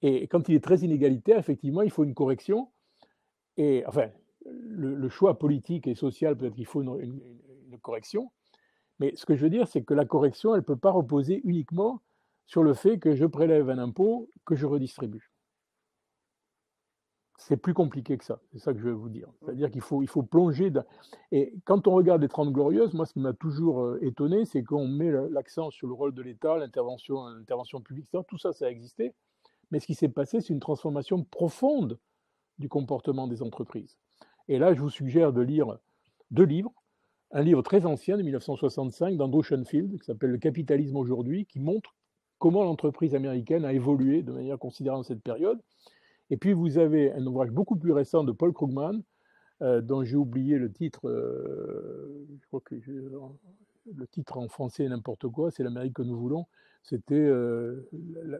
Et quand il est très inégalitaire, effectivement, il faut une correction. Et enfin, le choix politique et social, peut-être qu'il faut une correction. Mais ce que je veux dire, c'est que la correction, elle ne peut pas reposer uniquement sur le fait que je prélève un impôt que je redistribue. C'est plus compliqué que ça, c'est ça que je veux vous dire. C'est-à-dire qu'il faut plonger dans... Et quand on regarde les 30 Glorieuses, moi, ce qui m'a toujours étonné, c'est qu'on met l'accent sur le rôle de l'État, l'intervention publique, etc. Tout ça, ça a existé. Mais ce qui s'est passé, c'est une transformation profonde du comportement des entreprises. Et là, je vous suggère de lire 2 livres. Un livre très ancien, de 1965, d'Andrew Schoenfield, qui s'appelle « Le capitalisme aujourd'hui », qui montre comment l'entreprise américaine a évolué de manière considérable dans cette période. Et puis, vous avez un ouvrage beaucoup plus récent de Paul Krugman, dont j'ai oublié le titre, je crois que le titre en français est n'importe quoi, c'est l'Amérique que nous voulons, c'était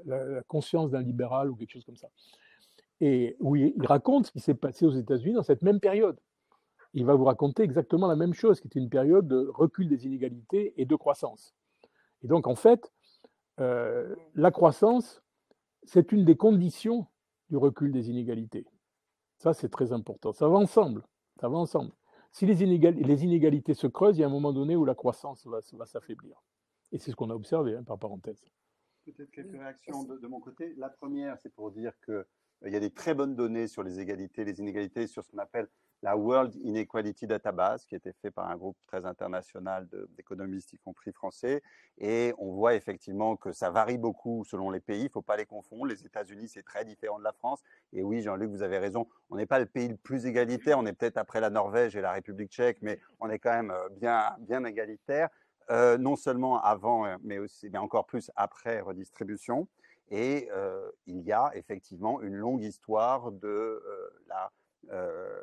la conscience d'un libéral ou quelque chose comme ça. Et où il raconte ce qui s'est passé aux États-Unis dans cette même période. Il va vous raconter exactement la même chose, qui était une période de recul des inégalités et de croissance. Et donc, en fait, la croissance, c'est une des conditions du recul des inégalités. Ça, c'est très important. Ça va ensemble. Ça va ensemble. Si les inégalités se creusent, il y a un moment donné où la croissance va s'affaiblir. Et c'est ce qu'on a observé, hein, par parenthèse. Peut-être quelques réactions de mon côté. La première, c'est pour dire qu'il y a des très bonnes données sur les inégalités sur ce qu'on appelle la World Inequality Database, qui a été fait par un groupe très international d'économistes, y compris français. Et on voit effectivement que ça varie beaucoup selon les pays. Il ne faut pas les confondre. Les États-Unis, c'est très différent de la France. Et oui, Jean-Luc, vous avez raison. On n'est pas le pays le plus égalitaire. On est peut-être après la Norvège et la République tchèque, mais on est quand même bien égalitaire. Non seulement avant, mais encore plus après redistribution. Et il y a effectivement une longue histoire de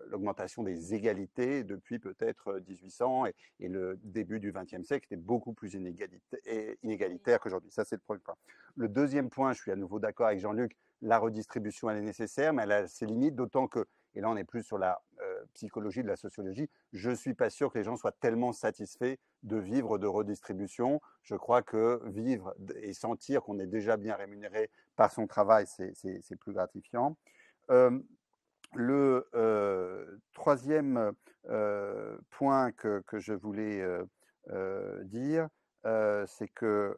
l'augmentation des égalités depuis peut-être 1800 et le début du XXe siècle était beaucoup plus inégalitaire qu'aujourd'hui. Ça, c'est le premier point. Le deuxième point, je suis à nouveau d'accord avec Jean-Luc, la redistribution, elle est nécessaire, mais elle a ses limites, d'autant que, et là on est plus sur la psychologie, de la sociologie, je ne suis pas sûr que les gens soient tellement satisfaits de vivre de redistribution. Je crois que vivre et sentir qu'on est déjà bien rémunéré par son travail, c'est plus gratifiant. Le troisième point que je voulais dire, c'est que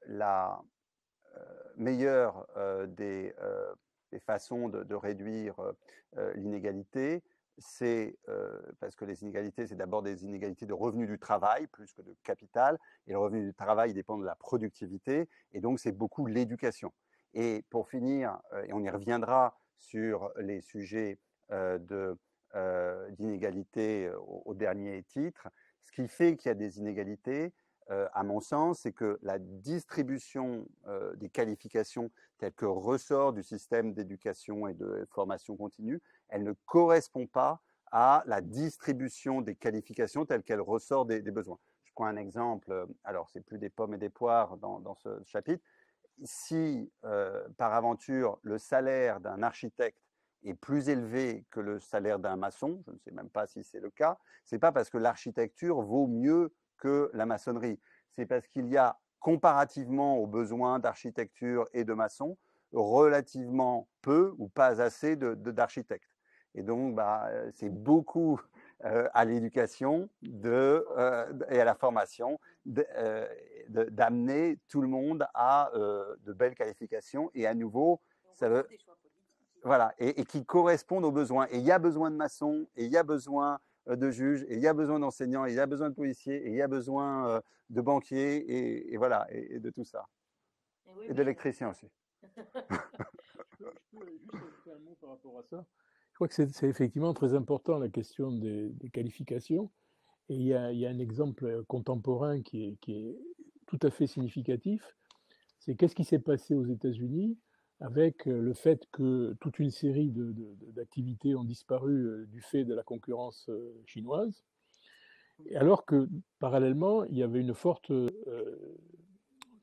la meilleure des façons de réduire l'inégalité, c'est parce que les inégalités, c'est d'abord des inégalités de revenus du travail plus que de capital, et le revenu du travail dépend de la productivité, et donc c'est beaucoup l'éducation. Et pour finir, et on y reviendra sur les sujets d'inégalité au dernier titre, ce qui fait qu'il y a des inégalités, à mon sens, c'est que la distribution des qualifications telles que ressort du système d'éducation et de formation continue, elle ne correspond pas à la distribution des qualifications telles qu'elle ressort des besoins. Je prends un exemple, alors c'est plus des pommes et des poires dans ce chapitre. Si par aventure le salaire d'un architecte est plus élevé que le salaire d'un maçon, je ne sais même pas si c'est le cas, ce n'est pas parce que l'architecture vaut mieux que la maçonnerie, c'est parce qu'il y a comparativement aux besoins d'architecture et de maçon relativement peu ou pas assez d'architectes. Et donc, c'est beaucoup à l'éducation et à la formation d'amener tout le monde à de belles qualifications et à nouveau, ça veut, voilà, et qui correspondent aux besoins. Et il y a besoin de maçons, et il y a besoin de juges, et il y a besoin d'enseignants, et il y a besoin de policiers, et il y a besoin de banquiers, et voilà, et de tout ça. Et d'électriciens aussi. Je peux juste ajouter un mot par rapport à ça. Il crois que c'est effectivement très important la question des qualifications. Et il y a un exemple contemporain qui est tout à fait significatif. C'est qu'est-ce qui s'est passé aux États-Unis avec le fait que toute une série d'activités ont disparu du fait de la concurrence chinoise, alors que parallèlement, il y avait une forte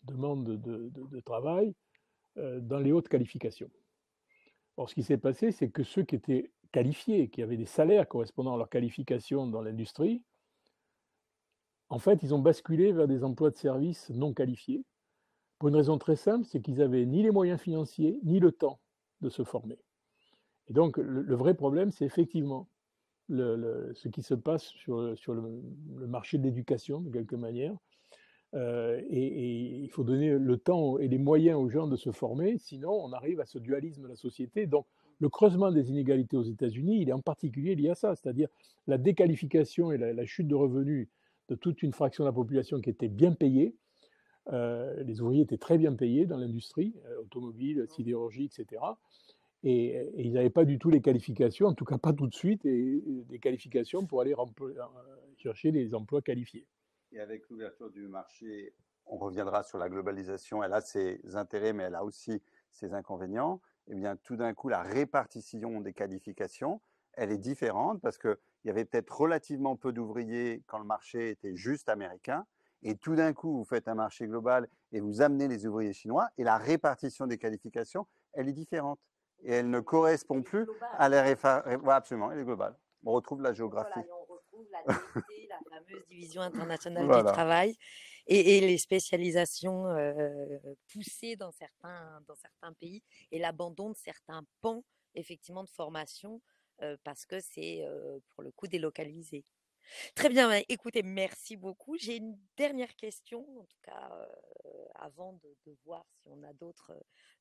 demande de travail dans les hautes qualifications. Or, ce qui s'est passé, c'est que ceux qui étaient qualifiés, qui avaient des salaires correspondant à leur qualification dans l'industrie, en fait, ils ont basculé vers des emplois de service non qualifiés, pour une raison très simple, c'est qu'ils n'avaient ni les moyens financiers, ni le temps de se former. Et donc, le vrai problème, c'est effectivement ce qui se passe sur le marché de l'éducation, de quelque manière. Et il faut donner le temps et les moyens aux gens de se former, sinon on arrive à ce dualisme de la société. Donc, le creusement des inégalités aux États-Unis, il est en particulier lié à ça, c'est-à-dire la déqualification et la chute de revenus de toute une fraction de la population qui était bien payée. Les ouvriers étaient très bien payés dans l'industrie automobile, sidérurgie, etc. Et ils n'avaient pas du tout les qualifications, en tout cas pas tout de suite, et des qualifications pour aller chercher des emplois qualifiés. Et avec l'ouverture du marché, on reviendra sur la globalisation. Elle a ses intérêts, mais elle a aussi ses inconvénients. Eh bien, tout d'un coup, la répartition des qualifications, elle est différente parce qu'il y avait peut-être relativement peu d'ouvriers quand le marché était juste américain. Et tout d'un coup, vous faites un marché global et vous amenez les ouvriers chinois. Et la répartition des qualifications, elle est différente. Et elle ne correspond plus à la répartition. Ouais, absolument, elle est globale. On retrouve la géographie. Voilà, et on retrouve la DIT, la fameuse division internationale Voilà. du travail, et les spécialisations poussées dans certains pays, et l'abandon de certains pans, effectivement, de formation, parce que c'est, pour le coup, délocalisé. Très bien, bah, écoutez, merci beaucoup. J'ai une dernière question, en tout cas, avant de voir si on a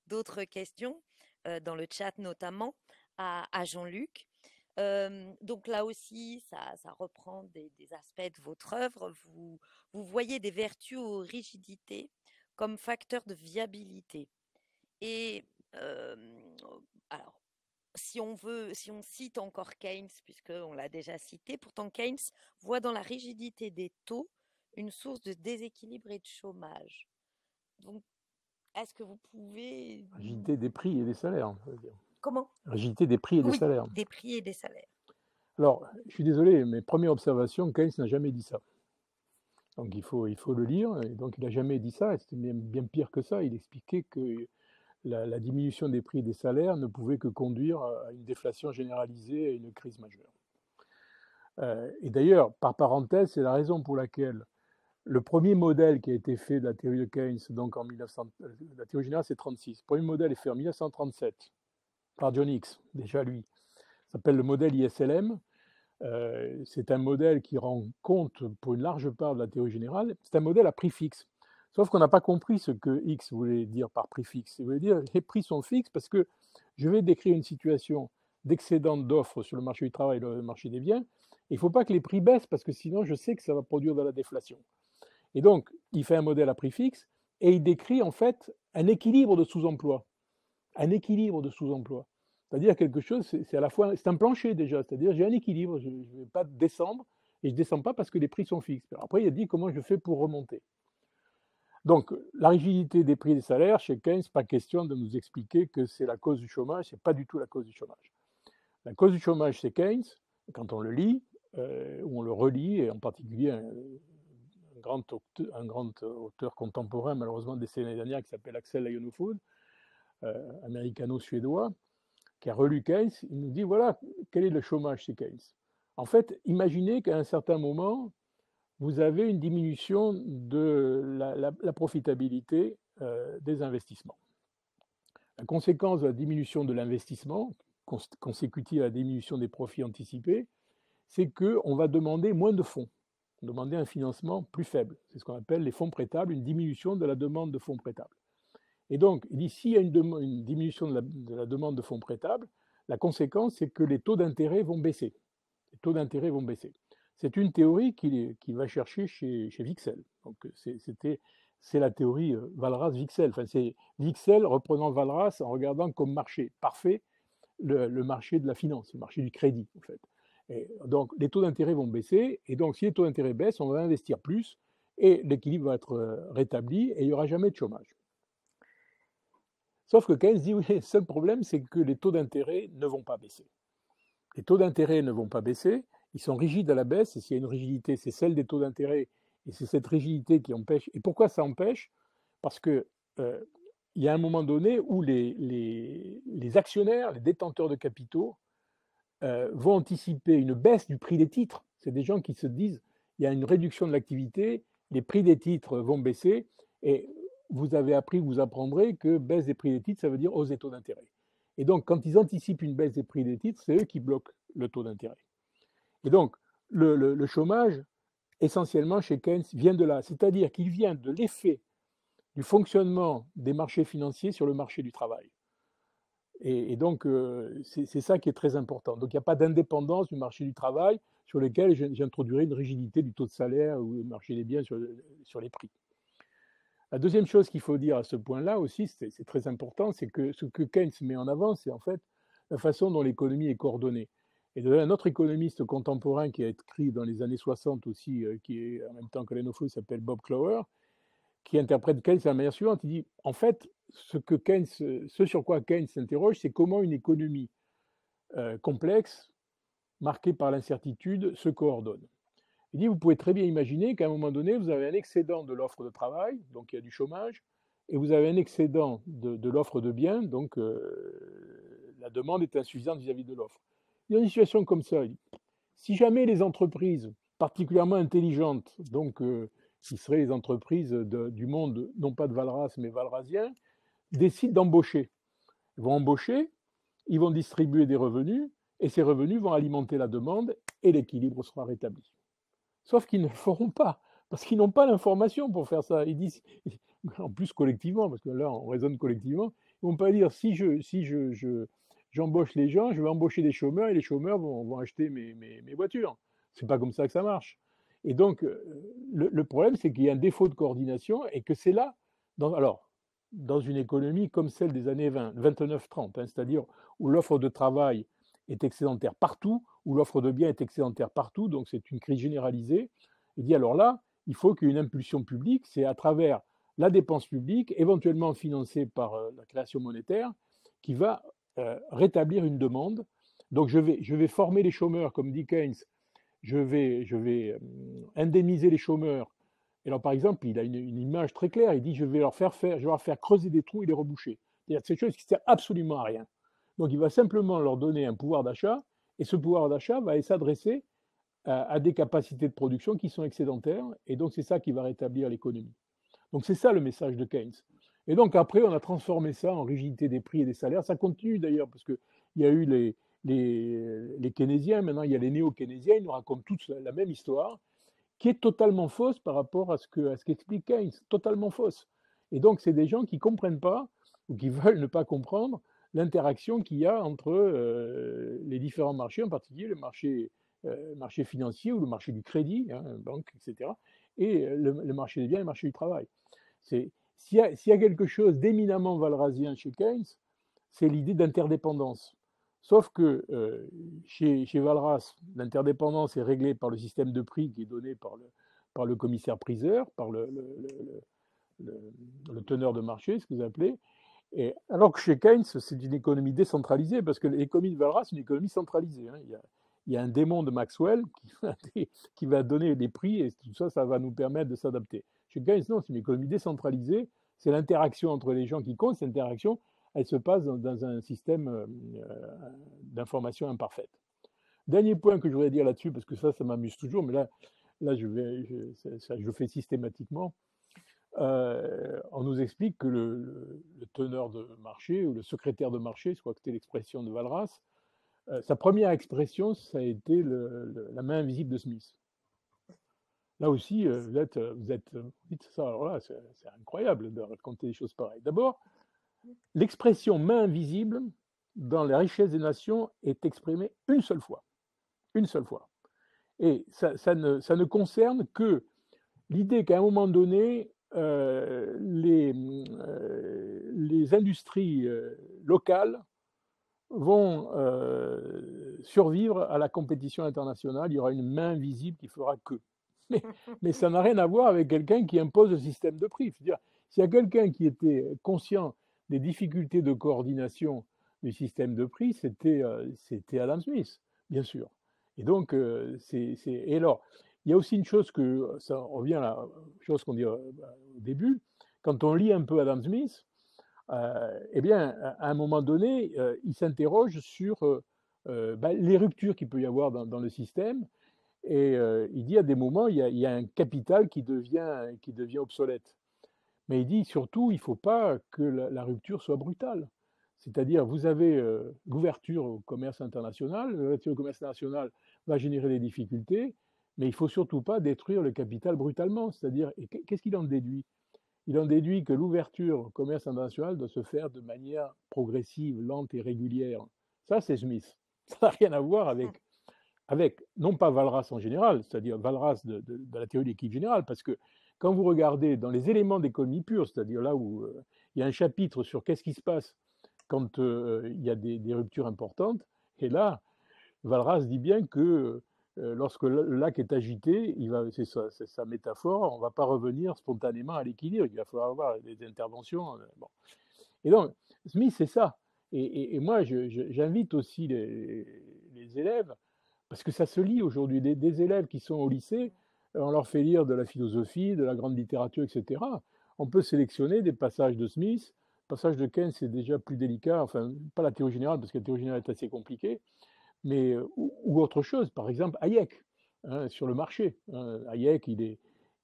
d'autres questions, dans le chat notamment, à Jean-Luc. Donc là aussi, ça reprend des aspects de votre œuvre. Vous voyez des vertus aux rigidités comme facteur de viabilité. Et alors, si on cite encore Keynes, puisqu'on l'a déjà cité, pourtant Keynes voit dans la rigidité des taux une source de déséquilibre et de chômage. Donc, est-ce que vous pouvez... Rigidité des prix et des salaires, ça veut dire. Comment? Rigidité des prix et des Oui, salaires. des prix et des salaires. Alors, je suis désolé, mais première observation, Keynes n'a jamais dit ça. Donc il faut le lire, et donc il n'a jamais dit ça, et c'était même bien pire que ça, il expliquait que la diminution des prix et des salaires ne pouvait que conduire à une déflation généralisée et à une crise majeure. Et d'ailleurs, par parenthèse, c'est la raison pour laquelle le premier modèle qui a été fait de la théorie de Keynes, donc en 1900, la théorie générale c'est 36, le premier modèle est fait en 1937 par John Hicks, déjà lui, ça s'appelle le modèle ISLM. C'est un modèle qui rend compte pour une large part de la théorie générale. C'est un modèle à prix fixe. Sauf qu'on n'a pas compris ce que X voulait dire par prix fixe. Il voulait dire que les prix sont fixes parce que je vais décrire une situation d'excédent d'offres sur le marché du travail et le marché des biens. Il ne faut pas que les prix baissent parce que sinon je sais que ça va produire de la déflation. Et donc, il fait un modèle à prix fixe et il décrit en fait un équilibre de sous-emploi. Un équilibre de sous-emploi. C'est-à-dire quelque chose, c'est à la fois, c'est un plancher déjà, c'est-à-dire j'ai un équilibre, je ne vais pas descendre, et je ne descends pas parce que les prix sont fixes. Après, il a dit comment je fais pour remonter. Donc, la rigidité des prix et des salaires, chez Keynes, pas question de nous expliquer que c'est la cause du chômage, c'est pas du tout la cause du chômage. La cause du chômage, c'est Keynes, quand on le lit, ou on le relit, et en particulier un grand auteur contemporain, malheureusement décédé l'année dernière, qui s'appelle Axel Lagerlöf, américano-suédois, qui a relu Keynes, il nous dit voilà, quel est le chômage chez Keynes. En fait, imaginez qu'à un certain moment, vous avez une diminution de la profitabilité des investissements. La conséquence de la diminution de l'investissement, consécutive à la diminution des profits anticipés, c'est qu'on va demander moins de fonds, demander un financement plus faible. C'est ce qu'on appelle les fonds prêtables, une diminution de la demande de fonds prêtables. Et donc, s'il y a une diminution de la demande de fonds prêtables, la conséquence, c'est que les taux d'intérêt vont baisser. Les taux d'intérêt vont baisser. C'est une théorie qu'il va chercher chez Wicksell. Donc, c'est la théorie Walras-Wicksell. Enfin, c'est Wicksell reprenant Walras en regardant comme marché parfait le marché de la finance, le marché du crédit, en fait. Et donc, les taux d'intérêt vont baisser, et donc, si les taux d'intérêt baissent, on va investir plus, et l'équilibre va être rétabli, et il n'y aura jamais de chômage. Sauf que Keynes dit, oui, le seul problème, c'est que les taux d'intérêt ne vont pas baisser. Les taux d'intérêt ne vont pas baisser, ils sont rigides à la baisse, et s'il y a une rigidité, c'est celle des taux d'intérêt, et c'est cette rigidité qui empêche. Et pourquoi ça empêche? Parce que il y a un moment donné où les actionnaires, les détenteurs de capitaux, vont anticiper une baisse du prix des titres. C'est des gens qui se disent, il y a une réduction de l'activité, les prix des titres vont baisser, et vous avez appris, vous apprendrez que baisse des prix des titres, ça veut dire hausse des taux d'intérêt. Et donc, quand ils anticipent une baisse des prix des titres, c'est eux qui bloquent le taux d'intérêt. Et donc, le chômage, essentiellement chez Keynes, vient de là. C'est-à-dire qu'il vient de l'effet du fonctionnement des marchés financiers sur le marché du travail. Et donc, c'est ça qui est très important. Donc, il n'y a pas d'indépendance du marché du travail sur lequel j'introduirais une rigidité du taux de salaire ou le marché des biens sur les prix. La deuxième chose qu'il faut dire à ce point-là aussi, c'est très important, c'est que ce que Keynes met en avant, c'est en fait la façon dont l'économie est coordonnée. Et un autre économiste contemporain qui a écrit dans les années 60 aussi, qui est en même temps que Lenovo, il s'appelle Bob Clower, qui interprète Keynes de la manière suivante. Il dit, en fait, ce sur quoi Keynes s'interroge, c'est comment une économie complexe, marquée par l'incertitude, se coordonne. Il dit, vous pouvez très bien imaginer qu'à un moment donné, vous avez un excédent de l'offre de travail, donc il y a du chômage, et vous avez un excédent de l'offre de biens, donc la demande est insuffisante vis-à-vis de l'offre. Il y a une situation comme ça. Si jamais les entreprises particulièrement intelligentes, donc qui seraient les entreprises du monde, non pas de Valras, mais valrasien, décident d'embaucher. Ils vont embaucher, ils vont distribuer des revenus, et ces revenus vont alimenter la demande, et l'équilibre sera rétabli. Sauf qu'ils ne le feront pas, parce qu'ils n'ont pas l'information pour faire ça. Ils disent, en plus collectivement, parce que là on raisonne collectivement, ils ne vont pas dire si j'embauche les gens, je vais embaucher des chômeurs et les chômeurs vont acheter mes voitures. C'est pas comme ça que ça marche. Et donc le problème, c'est qu'il y a un défaut de coordination et que c'est là, dans une économie comme celle des années 29-30, hein, c'est-à-dire où l'offre de travail est excédentaire partout, où l'offre de biens est excédentaire partout, donc c'est une crise généralisée. Il dit alors là, il faut qu'il y ait une impulsion publique, c'est à travers la dépense publique, éventuellement financée par la création monétaire, qui va rétablir une demande. Donc je vais former les chômeurs, comme dit Keynes, je vais indemniser les chômeurs. Et alors par exemple, il a une image très claire, il dit je vais leur faire creuser des trous et les reboucher. C'est-à-dire c'est quelque chose qui ne sert absolument à rien. Donc il va simplement leur donner un pouvoir d'achat, et ce pouvoir d'achat va s'adresser à des capacités de production qui sont excédentaires, et donc c'est ça qui va rétablir l'économie. Donc c'est ça le message de Keynes. Et donc après, on a transformé ça en rigidité des prix et des salaires. Ça continue d'ailleurs, parce qu'il y a eu les keynésiens, maintenant il y a les néo-keynésiens, ils nous racontent tous la même histoire, qui est totalement fausse par rapport à ce qu'explique Keynes, totalement fausse. Et donc c'est des gens qui ne comprennent pas, ou qui veulent ne pas comprendre, l'interaction qu'il y a entre les différents marchés, en particulier le marché financier ou le marché du crédit, hein, banque, etc., et le marché des biens et le marché du travail. S'il y a quelque chose d'éminemment valrasien chez Keynes, c'est l'idée d'interdépendance. Sauf que chez Valras, l'interdépendance est réglée par le système de prix qui est donné par le commissaire-priseur, par le teneur de marché, ce que vous appelez. Et alors que chez Keynes, c'est une économie décentralisée, parce que l'économie de Valras, c'est une économie centralisée. Hein. Il y a un démon de Maxwell qui va donner les prix, et tout ça, ça va nous permettre de s'adapter. Chez Keynes, non, c'est une économie décentralisée, c'est l'interaction entre les gens qui compte, cette interaction, elle se passe dans un système d'information imparfaite. Dernier point que je voudrais dire là-dessus, parce que ça m'amuse toujours, mais là je le fais systématiquement. On nous explique que le teneur de marché ou le secrétaire de marché, je crois que c'était l'expression de Valras, sa première expression, ça a été la main invisible de Smith. Là aussi, vous dites ça, alors là, c'est incroyable de raconter des choses pareilles. D'abord, l'expression main invisible dans la richesse des nations est exprimée une seule fois. Une seule fois. Et ça ne concerne que l'idée qu'à un moment donné, les industries locales vont survivre à la compétition internationale. Il y aura une main invisible qui fera que. Mais ça n'a rien à voir avec quelqu'un qui impose le système de prix. C'est-à-dire, s'il y a quelqu'un qui était conscient des difficultés de coordination du système de prix, c'était Adam Smith, bien sûr. Et donc, et alors, il y a aussi une chose ça revient à la chose qu'on dit au début, quand on lit un peu Adam Smith, eh bien, à un moment donné, il s'interroge sur les ruptures qu'il peut y avoir dans le système, et il dit à des moments, il y a un capital qui devient obsolète. Mais il dit surtout, il ne faut pas que la rupture soit brutale. C'est-à-dire, vous avez l'ouverture au commerce international, l'ouverture au commerce international va générer des difficultés, mais il ne faut surtout pas détruire le capital brutalement. C'est-à-dire, qu'est-ce qu'il en déduit? Il en déduit que l'ouverture au commerce international doit se faire de manière progressive, lente et régulière. Ça, c'est Smith. Ça n'a rien à voir avec non pas Walras en général, c'est-à-dire Walras de la théorie d'équilibre générale, parce que quand vous regardez dans les éléments d'économie pure, c'est-à-dire là où il y a un chapitre sur qu'est-ce qui se passe quand il y a des ruptures importantes, et là, Walras dit bien que lorsque le lac est agité, c'est sa métaphore, on ne va pas revenir spontanément à l'équilibre, il va falloir avoir des interventions. Bon. Et donc, Smith, c'est ça. Et moi, j'invite aussi les élèves, parce que ça se lit aujourd'hui, des élèves qui sont au lycée, on leur fait lire de la philosophie, de la grande littérature, etc. On peut sélectionner des passages de Smith. Le passage de Keynes, c'est déjà plus délicat, enfin, pas la théorie générale, parce que la théorie générale est assez compliquée, mais, ou autre chose, par exemple Hayek, hein, sur le marché. Hayek, il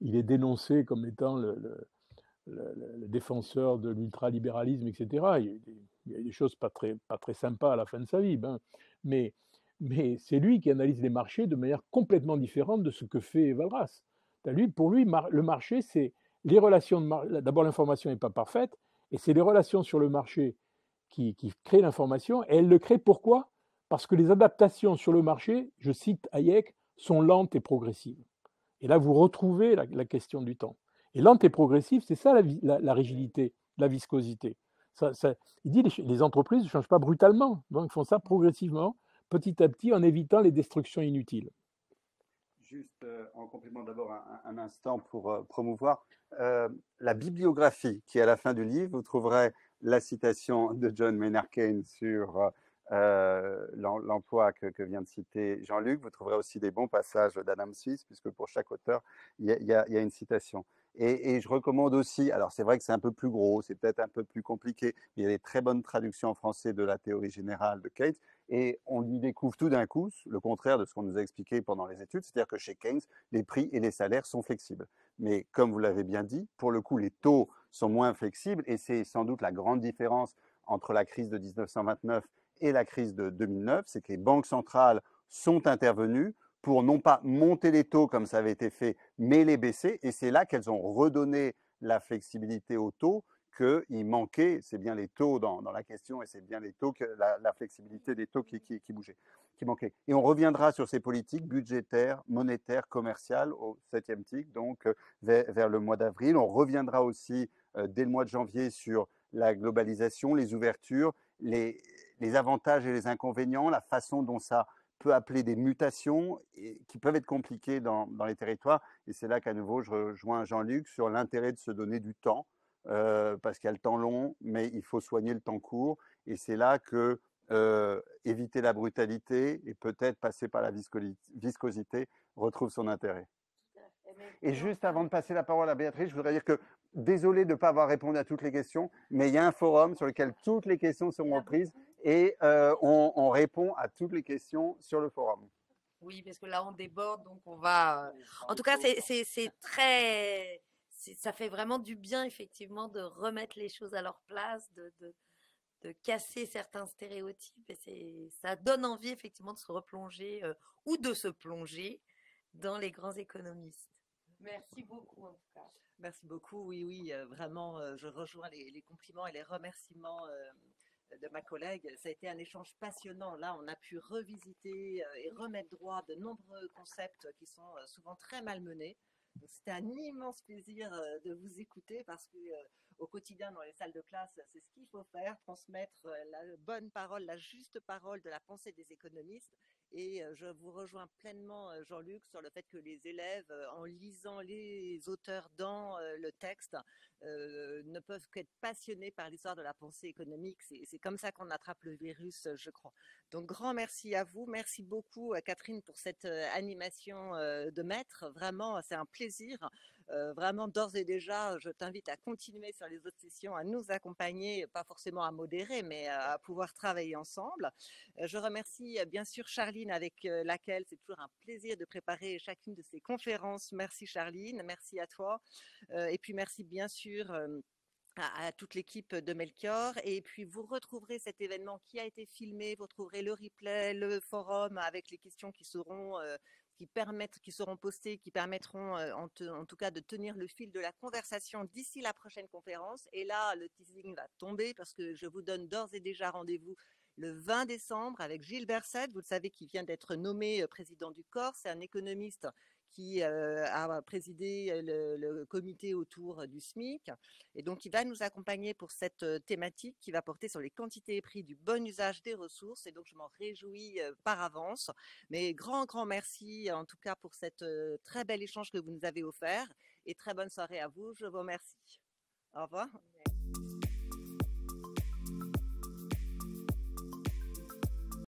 est dénoncé comme étant le défenseur de l'ultralibéralisme, etc. Il y a eu des choses pas très sympas à la fin de sa vie, ben, mais, mais c'est lui qui analyse les marchés de manière complètement différente de ce que fait Walras. Pour lui, le marché, c'est les relations de d'abord, l'information n'est pas parfaite, et c'est les relations sur le marché qui créent l'information, et elle le crée pourquoi? Parce que les adaptations sur le marché, je cite Hayek, sont lentes et progressives. Et là, vous retrouvez la question du temps. Et lente et progressive, c'est ça la rigidité, la viscosité. Il dit les entreprises ne changent pas brutalement, donc ils font ça progressivement, petit à petit, en évitant les destructions inutiles. Juste en complément d'abord un instant pour promouvoir la bibliographie qui est à la fin du livre. Vous trouverez la citation de John Maynard Keynes sur l'emploi que vient de citer Jean-Luc. Vous trouverez aussi des bons passages d'Adam Smith, puisque pour chaque auteur, il y a une citation. Et je recommande aussi, alors c'est vrai que c'est un peu plus gros, c'est peut-être un peu plus compliqué, mais il y a des très bonnes traductions en français de la théorie générale de Keynes, et on y découvre tout d'un coup le contraire de ce qu'on nous a expliqué pendant les études, c'est-à-dire que chez Keynes, les prix et les salaires sont flexibles. Mais comme vous l'avez bien dit, pour le coup, les taux sont moins flexibles, et c'est sans doute la grande différence entre la crise de 1929 et la crise de 2009, c'est que les banques centrales sont intervenues pour non pas monter les taux comme ça avait été fait, mais les baisser. Et c'est là qu'elles ont redonné la flexibilité aux taux qu'il manquait. C'est bien les taux dans la question et c'est bien les taux, la flexibilité des taux qui bougeait, qui manquait. Et on reviendra sur ces politiques budgétaires, monétaires, commerciales au 7e cycle, donc vers le mois d'avril. On reviendra aussi dès le mois de janvier sur la globalisation, les ouvertures, les avantages et les inconvénients, la façon dont ça peut appeler des mutations qui peuvent être compliquées dans les territoires. Et c'est là qu'à nouveau, je rejoins Jean-Luc sur l'intérêt de se donner du temps, parce qu'il y a le temps long, mais il faut soigner le temps court. Et c'est là que éviter la brutalité et peut-être passer par la viscosité retrouve son intérêt. Et juste avant de passer la parole à Béatrice, je voudrais dire que désolé de ne pas avoir répondu à toutes les questions, mais il y a un forum sur lequel toutes les questions seront reprises et on répond à toutes les questions sur le forum. Oui, parce que là, on déborde, donc on va… En tout cas, c'est très… Ça fait vraiment du bien, effectivement, de remettre les choses à leur place, de casser certains stéréotypes. Et ça donne envie, effectivement, de se replonger ou de se plonger dans les grands économistes. Merci beaucoup, en tout cas. Merci beaucoup. Oui, vraiment, je rejoins les compliments et les remerciements de ma collègue. Ça a été un échange passionnant. Là, on a pu revisiter et remettre droit de nombreux concepts qui sont souvent très malmenés. C'était un immense plaisir de vous écouter parce que au quotidien dans les salles de classe, c'est ce qu'il faut faire, transmettre la bonne parole, la juste parole de la pensée des économistes. Et je vous rejoins pleinement, Jean-Luc, sur le fait que les élèves, en lisant les auteurs dans le texte, ne peuvent qu'être passionnés par l'histoire de la pensée économique. C'est comme ça qu'on attrape le virus, je crois. Donc, grand merci à vous. Merci beaucoup, Catherine, pour cette animation de maître. Vraiment, c'est un plaisir. Vraiment, d'ores et déjà, je t'invite à continuer sur les autres sessions, à nous accompagner, pas forcément à modérer, mais à pouvoir travailler ensemble. Je remercie bien sûr Charline, avec laquelle c'est toujours un plaisir de préparer chacune de ces conférences. Merci Charline, merci à toi. Et puis merci bien sûr à toute l'équipe de Melchior. Et puis, vous retrouverez cet événement qui a été filmé, vous retrouverez le replay, le forum avec les questions qui seront, qui seront postées, qui permettront en tout cas de tenir le fil de la conversation d'ici la prochaine conférence. Et là, le teasing va tomber parce que je vous donne d'ores et déjà rendez-vous le 20 décembre avec Gilles Berset, vous le savez, qui vient d'être nommé président du COR. C'est un économiste qui a présidé le comité autour du SMIC. Et donc, il va nous accompagner pour cette thématique qui va porter sur les quantités et prix du bon usage des ressources. Et donc, je m'en réjouis par avance. Mais grand merci en tout cas pour cette très bel échange que vous nous avez offert. Et très bonne soirée à vous. Je vous remercie. Au revoir.